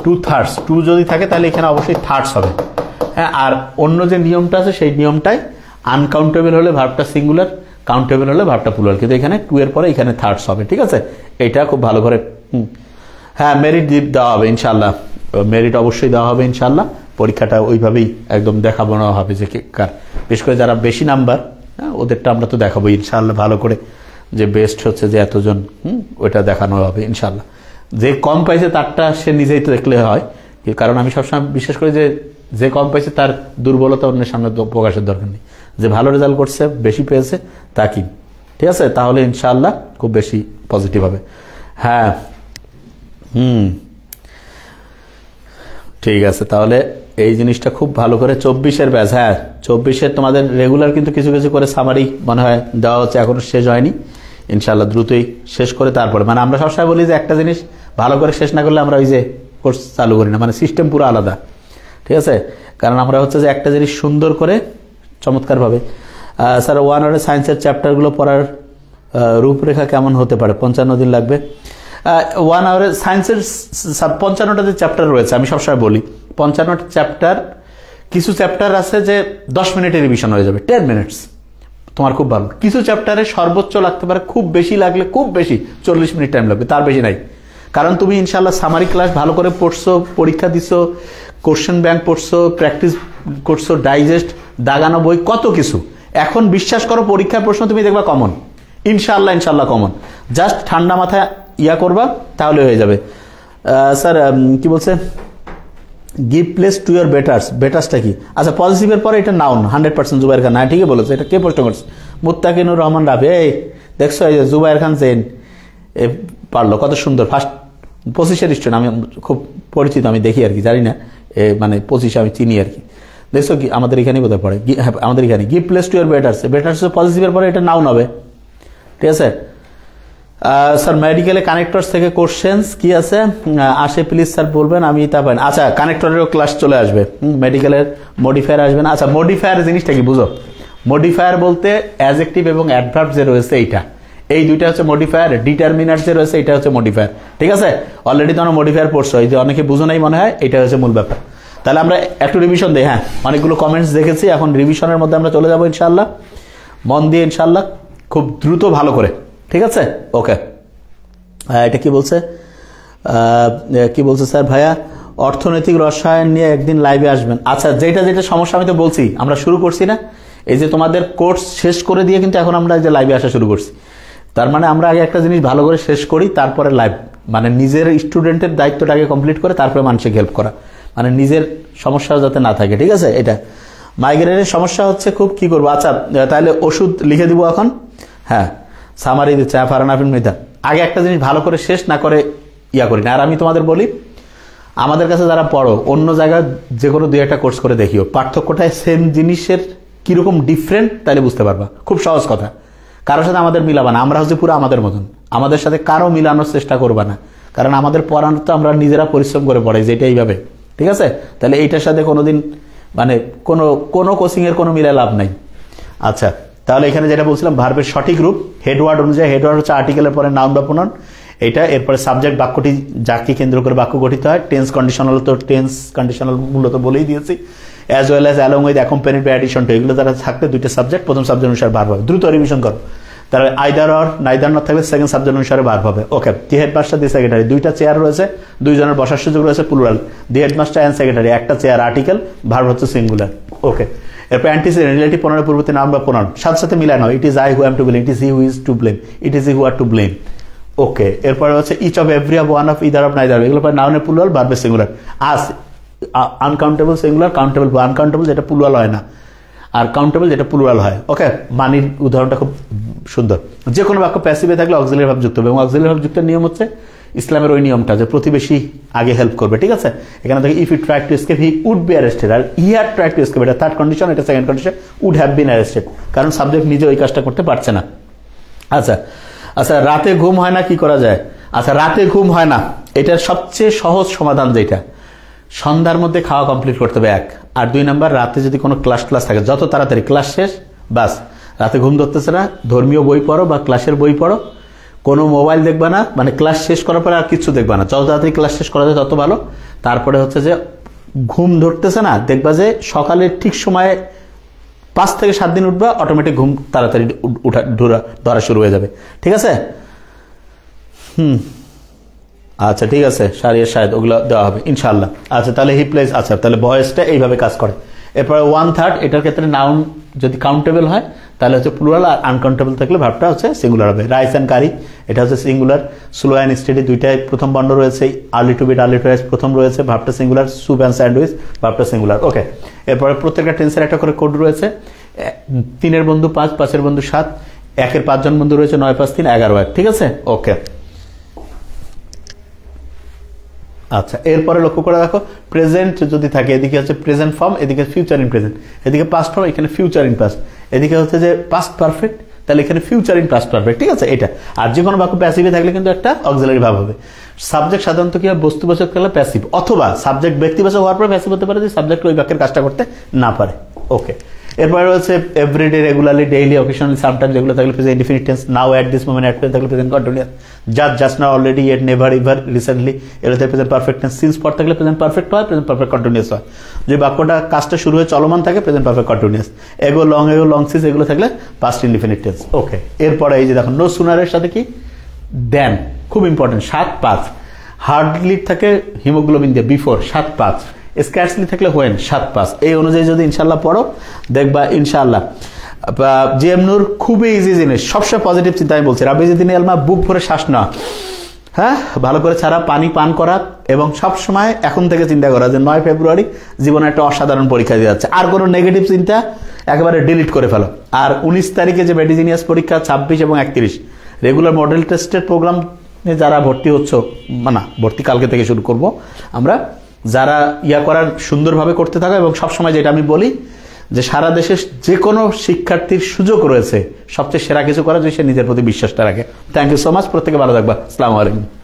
2/3 2 যদি থাকে তাহলে এখানে অবশ্যই থার্ডস হবে। হ্যাঁ, আর অন্য যে নিয়মটা আছে সেই নিয়মটাই আনকাউন্টেবল হলে ভার্বটা সিঙ্গুলার, কাউন্টেবল হলে ভার্বটা প্লুরাল, কিন্তু এখানে 2 এর পরে এখানে থার্ডস হবে। ঠিক আছে, এটা খুব ভালো করে হ্যাঁ মেরিট দেওয়া হবে ইনশাআল্লাহ, মেরিট অবশ্যই দেওয়া হবে ইনশাআল্লাহ। পরীক্ষাটা ওইভাবেই একদম দেখাবো না হবে যে কার, বিশেষ করে যারা বেশি নাম্বার ওদেরটা আমরা তো দেখাবো ইনশাআল্লাহ ভালো করে, যে বেস্ট হচ্ছে যে এতজন ওইটা দেখানো হবে ইনশাআল্লাহ। যে কম পাইছে তারটা সে নিজেই তো দেখলে হয়, কারণ আমি সবসময় বিশ্বাস করি যে কম পাইছে তার দুর্বলতা অন্যের সামনে প্রকাশের দরকার নেই। যে ভালো রেজাল্ট করছে বেশি পেয়েছে তা কি, ঠিক আছে, তাহলে ইনশাআল্লাহ খুব বেশি পজিটিভ হবে। হ্যাঁ ঠিক আছে, তাহলে এই জিনিসটা খুব ভালো করে 24-এর ব্যাচ, হ্যাঁ 24-এর তোমাদের রেগুলার কিন্তু কিছু কিছু করে সামারি মনে হয় দেওয়া হচ্ছে, এখনো শেষ হয়নি ইনশাআল্লাহ, দ্রুতই শেষ করে তারপরে, মানে আমরা সবসময় বলি যে একটা জিনিস ভালো করে শেষ না করলে আমরা ওই যে কোর্স চালু করি না, মানে সিস্টেম পুরো আলাদা। ঠিক আছে, কারণ আমরা হচ্ছে যে একটা জিনিস সুন্দর করে চমৎকারভাবে স্যার 1 আওয়ারে সায়েন্সের চ্যাপ্টারগুলো পড়ার রূপরেখা কেমন হতে পারে? 55 দিন লাগবে। 1 আওয়ারে সায়েন্সের 55টা যে চ্যাপ্টার রয়েছে, আমি সবসময় বলি 55টা চ্যাপ্টার, কিছু চ্যাপ্টার আছে যে 10 মিনিটে রিভিশন হয়ে যাবে, 10 মিনিটস তোমার খুব ভালো। কিছু চ্যাপ্টারে সর্বোচ্চ লাগতে পারে, খুব বেশি লাগলে খুব বেশি 40 মিনিট টাইম লাগবে, তার বেশি নাই। কারণ তুমি ইনশাআল্লাহ সামারি ক্লাস ভালো করে পড়ছো, পরীক্ষা দিছো, কোশ্চেন ব্যাংক পড়ছো, প্র্যাকটিস করছো, ডাইজেস্ট, দাগানো বই, কত কিছু। এখন বিশ্বাস করো পরীক্ষার প্রশ্ন তুমি দেখবা কমন, ইনশাআল্লাহ কমন, জাস্ট ঠান্ডা মাথায় ইয়া করবা তাহলে হয়ে যাবে। স্যার কি বলছে, গিভ প্লেস টু ইয়ার বেটার্স, বেটার্সটা কি? আচ্ছা পজিটিভের পরে এটা নাউন 100% জুবাইর খান, হ্যাঁ ঠিকই বলেছে, এটা কে প্রশ্ন করছে? মুত্তাকিনুর রহমান রাফি, এই দেখছো এই যে জুবাইর খান জেন পারলো, কত সুন্দর, ফার্স্ট 25-এর স্টুডেন্ট, আমি খুব পরিচিত, আমি দেখি আর কি, জানি না মানে 25 আমি চিনি আর কি, দেখছো কি আমাদের এখানেই বোধহয় পড়ে, আমাদের এখানে গিভ প্লেস টু ইয়ার বেটার্স, বেটার্স পজিটিভের পরে এটা নাউন হবে। ঠিক আছে স্যার, মেডিকেলে কানেক্টরস থেকে কোশ্চেন্স কি আছে আসে প্লিজ স্যার বলবেন, আমি তা পাই না। আচ্ছা কানেক্টরেরও ক্লাস চলে আসবে, মেডিকেলের মডিফায়ার আসবে না। আচ্ছা মডিফায়ার জিনিসটা কি বুঝো? মডিফায়ার বলতে অ্যাডজেক্টিভ এবং অ্যাডভার্ব যে রয়েছে এইটা, এই দুইটা হচ্ছে মডিফায়ার, ডিটারমিনার যে রয়েছে এটা হচ্ছে মডিফায়ার। ঠিক আছে, অলরেডি তোমরা মডিফায়ার পড়ছো, এই যে অনেকে বুঝো নাই মনে হয়, এটা হচ্ছে মূল ব্যাপার। তাহলে আমরা একটু রিভিশন দিই, হ্যাঁ অনেকগুলো কমেন্টস দেখেছি, এখন রিভিশনের মধ্যে আমরা চলে যাবো ইনশাআল্লাহ, মন দিয়ে ইনশাআল্লাহ খুব দ্রুত ভালো করে। ঠিক আছে ওকে, এটা কি বলছে স্যার ভাইয়া অর্থনৈতিক রসায়ন নিয়ে একদিন লাইভে আসবেন। আচ্ছা যেটা সমস্যা আমি তো বলছি, আমরা শুরু করছি না, এই যে তোমাদের কোর্স শেষ করে দিয়ে কিন্তু এখন আমরা যে লাইভে আসা শুরু করছি, তার মানে আমরা আগে একটা জিনিস ভালো করে শেষ করি, তারপরে লাইভ, মানে নিজের স্টুডেন্টের দায়িত্বটাকে কমপ্লিট করে তারপরে মানুষকে হেল্প করা, মানে নিজের সমস্যা যাতে না থাকে। ঠিক আছে, এটা মাইগ্রেনের সমস্যা হচ্ছে খুব, কি করবো? আচ্ছা তাহলে ওষুধ লিখে দিব এখন, হ্যাঁ সামারি দিচ্ছে ফারানাফিন মৃধা, আগে একটা জিনিস ভালো করে শেষ না করে ইয়া করি না। আর আমি তোমাদের বলি, আমাদের কাছে যারা পড়ো অন্য জায়গায় যে কোনো 2-1টা কোর্স করে দেখিও, পার্থক্যটায় সেম জিনিসের কিরকম ডিফারেন্ট, তাহলে বুঝতে পারবা। খুব সহজ কথা, কারোর সাথে আমাদের মিলাবা না, আমরা হচ্ছে পুরো আমাদের মতন, আমাদের সাথে কারো মিলানোর চেষ্টা করবা না, কারণ আমাদের পড়ানো তো আমরা নিজেরা পরিশ্রম করে পড়াই, যেটা এইভাবে। ঠিক আছে, তাহলে এইটার সাথে কোনোদিন মানে কোনো কোচিংয়ের কোনো মিলা লাভ নাই। আচ্ছা তাহলে এখানে যেটা বলছিলাম, ভার্বের সঠিক রূপ হেডওয়ার্ড অনুযায়ী, হেডওয়ার্ড হচ্ছে আর্টিকেলের পরে নাউন বা প্রোনাউন, এটা এরপরে সাবজেক্ট বাক্যটি যাকে কেন্দ্র করে বাক্য গঠিত হয়, টেন্স কন্ডিশনাল, তো টেন্স কন্ডিশনাল মূলত বলেই দিয়েছি, as well as along with accompanied by addition to, এগুলো যারা থাকলে 2টা সাবজেক্ট, প্রথম সাবজেক্ট অনুসারে ভার্ব হবে, দ্রুত রিভিশন করো। তাহলে আইদার অর নাইদার নট থাকলে সেকেন্ড সাবজেক্ট অনুসারে ভার্ব হবে। ওকে, দি হেডমাস্টার দি সেক্রেটারি, 2টা চেয়ার রয়েছে, 2 জনের বসার সুযোগ রয়েছে, plural, the headmaster and secretary, একটা চেয়ার আর্টিকেল, ভার্ব হচ্ছে সিঙ্গুলার। ওকে, এরপর অ্যান্টিসিডেন্ট রিলেটিভ প্রোনাউনের পূর্ববর্তী নাউন বা প্রোনাউন সাথে সাথে মিলানো, it is I who am to blame, it is he who is to blame, it is he who are to blame. Okay, এরপরে হচ্ছে each of every of one of either of neither, এগুলো পরে নাউনের plural, ভার্বের singular. আস uncountable singular, countable uncountable, যেটা plural হয় না। আর কাউন্টেবল যেটা প্লুরাল হয়। ওকে, মানির উদাহরণটা খুব সুন্দর। যে কোনো বাক্য প্যাসিভে থাকলে অক্সিলারি ভার্ব যুক্ত হবে, এবং অক্সিলারি ভার্ব যুক্তের নিয়ম হচ্ছে ইসলামের ওই নিয়মটা যে প্রতিবেশী আগে হেল্প করবে, ঠিক আছে। এখানে থেকে if you try to escape he would be arrested, আর he had try to escape এটা থার্ড কন্ডিশন, এটা second condition, would have been arrested, কারণ সাবজেক্ট নিজে ওই কাজটা করতে পারছে না। আচ্ছা আচ্ছা, রাতে ঘুম হয় না, কি করা যায়? আচ্ছা, রাতে ঘুম হয় না, এটার সবচেয়ে সহজ সমাধান যেটা, সন্ধ্যার মধ্যে খাওয়া কমপ্লিট করতে হবে এক, আর 2 নাম্বার রাতে যদি কোনো ক্লাস থাকে যত তাড়াতাড়ি ক্লাস শেষ, বাস রাতে ঘুম ধরতেছে না, ধর্মীয় বই পড়ো বা ক্লাসের বই পড়ো, কোনো মোবাইল দেখবা না, মানে ক্লাস শেষ করার পরে আর কিছু দেখবা না, যত তাড়াতাড়ি ক্লাস শেষ করা যায় তত ভালো। তারপরে হচ্ছে যে ঘুম ধরতেছে না, দেখবা যে সকালের ঠিক সময়ে 5 থেকে 7 দিন উঠবা, অটোমেটিক ঘুম তাড়াতাড়ি ধরা শুরু হয়ে যাবে, ঠিক আছে। আচ্ছা ঠিক আছে, শায়দ ওগুলো দেওয়া হবে ইনশাআল্লাহ। আচ্ছা তাহলে হি প্লেস, আচ্ছা তাহলে ভয়েসটা এইভাবে কাজ করে। এরপরে 1/3, এটার ক্ষেত্রে নাউন যদি কাউন্টেবল হয় তাহলে হচ্ছে প্লুরাল, আর আনকাউন্টেবল থাকলে ভার্বটা হচ্ছে সিঙ্গুলার হবে। রাইস অ্যান্ড কারি, এটা হচ্ছে সিঙ্গুলার। স্লো অ্যান্ড স্টেডি দুইটাই প্রথম বর্ণ রয়েছে, early to bed, early to rise প্রথম রয়েছে, ভার্বটা সিঙ্গুলার। স্যুপ অ্যান্ড স্যান্ডউইচ, ভার্বটা সিঙ্গুলার। ওকে, এরপরে প্রত্যেকটা টেন্সের একটা করে কোড রয়েছে। 3-এর বন্ধু 5, 5-এর বন্ধু 7, 1-এর 5 জন বন্ধু রয়েছে, 9 5 3 11 1, ঠিক আছে। ওকে, আচ্ছা এরপরে লক্ষ্য করে দেখো, প্রেজেন্ট যদি থাকে এদিকে হচ্ছে প্রেজেন্ট ফর্ম, এদিকে ফিউচার ইন প্রেজেন্ট, এদিকে পাস্ট ফর্ম, এখানে ফিউচার ইন পাস্ট, এদিকে হচ্ছে যে পাস্ট পারফেক্ট, তাহলে এখানে ফিউচার ইন পাস্ট পারফেক্ট, ঠিক আছে এটা। আর যে কোনো বাক্য প্যাসিভে থাকলে কিন্তু একটা অক্সিলারি ভার্ব হবে। সাবজেক্ট সাধারণত কি হয়, বস্তুবাচক থাকলে প্যাসিভ, অথবা সাবজেক্ট ব্যক্তিবাচক হওয়ার পরে প্যাসিভ হতে পারে যে সাবজেক্ট ওই বাক্যের কাজটা করতে না পারে। ওকে, এরপরে রয়েছে everyday, regularly, daily, occasionally, sometimes, যেগুলো থাকলে present indefinite tense. Now, at this moment, at present থাকলে present continuous. Just now, already, yet, never, ever, recently, এগুলো থেকে প্রেজেন্ট পারফেক্ট টেন্স। সিন্স পর থাকলে প্রেজেন্ট পারফেক্ট হয়, প্রেজেন্ট পারফেক্ট কন্টিনিউয়াস হয়। যে বাক্যটা কাজটা শুরু হয়ে চলমান থাকে present perfect continuous. Ago, long সিস, এগুলো থাকলে পাস্ট ইনডিফিনিট টেন্স। ওকে, এরপরে এই যে দেখো, নো সুনারের সাথে কি দেন, খুব ইম্পর্টেন্ট, 7-5। হার্ডলি থাকে হিমোগ্লোবিন দিয়ে, বিফোর 7-5। স্ক্যার্সলি থাকলে হোয়েন, 7-5। এই অনুযায়ী যদি ইনশাল্লাহ পড়ো দেখবা ইনশাল্লাহ। জিএম নূর, খুবই ইজি জিনিস, সবসময় পজিটিভ চিন্তা। আমি বলছি রাবিজুদ্দিন আলমা, বুক ভরে শ্বাস নেওয়া, হ্যাঁ ভালো করে ছাড়া, পানি পান করা, এবং সবসময় এখন থেকে চিন্তা করা যে 9 ফেব্রুয়ারি জীবনে একটা অসাধারণ পরীক্ষা দিয়ে যাচ্ছে, আর কোনো নেগেটিভ চিন্তা একেবারে ডিলিট করে ফেলো। আর 19 তারিখে যে মেডিজিনিয়াস পরীক্ষা, 26 এবং 31 রেগুলার মডেল টেস্টের প্রোগ্রাম যারা ভর্তি হচ্ছে, না ভর্তি কালকে থেকে শুরু করব আমরা, যারা করার সুন্দরভাবে করতে থাকো, এবং সবসময় যেটা আমি বলি যে সারা দেশে যে কোনো শিক্ষার্থীর সুযোগ রয়েছে সবচেয়ে সেরা কিছু করা, যে সে নিজের প্রতি বিশ্বাসটা রাখে। থ্যাংক ইউ সো মাচ, প্রত্যেকে ভালো থাকবা। আসসালামু আলাইকুম।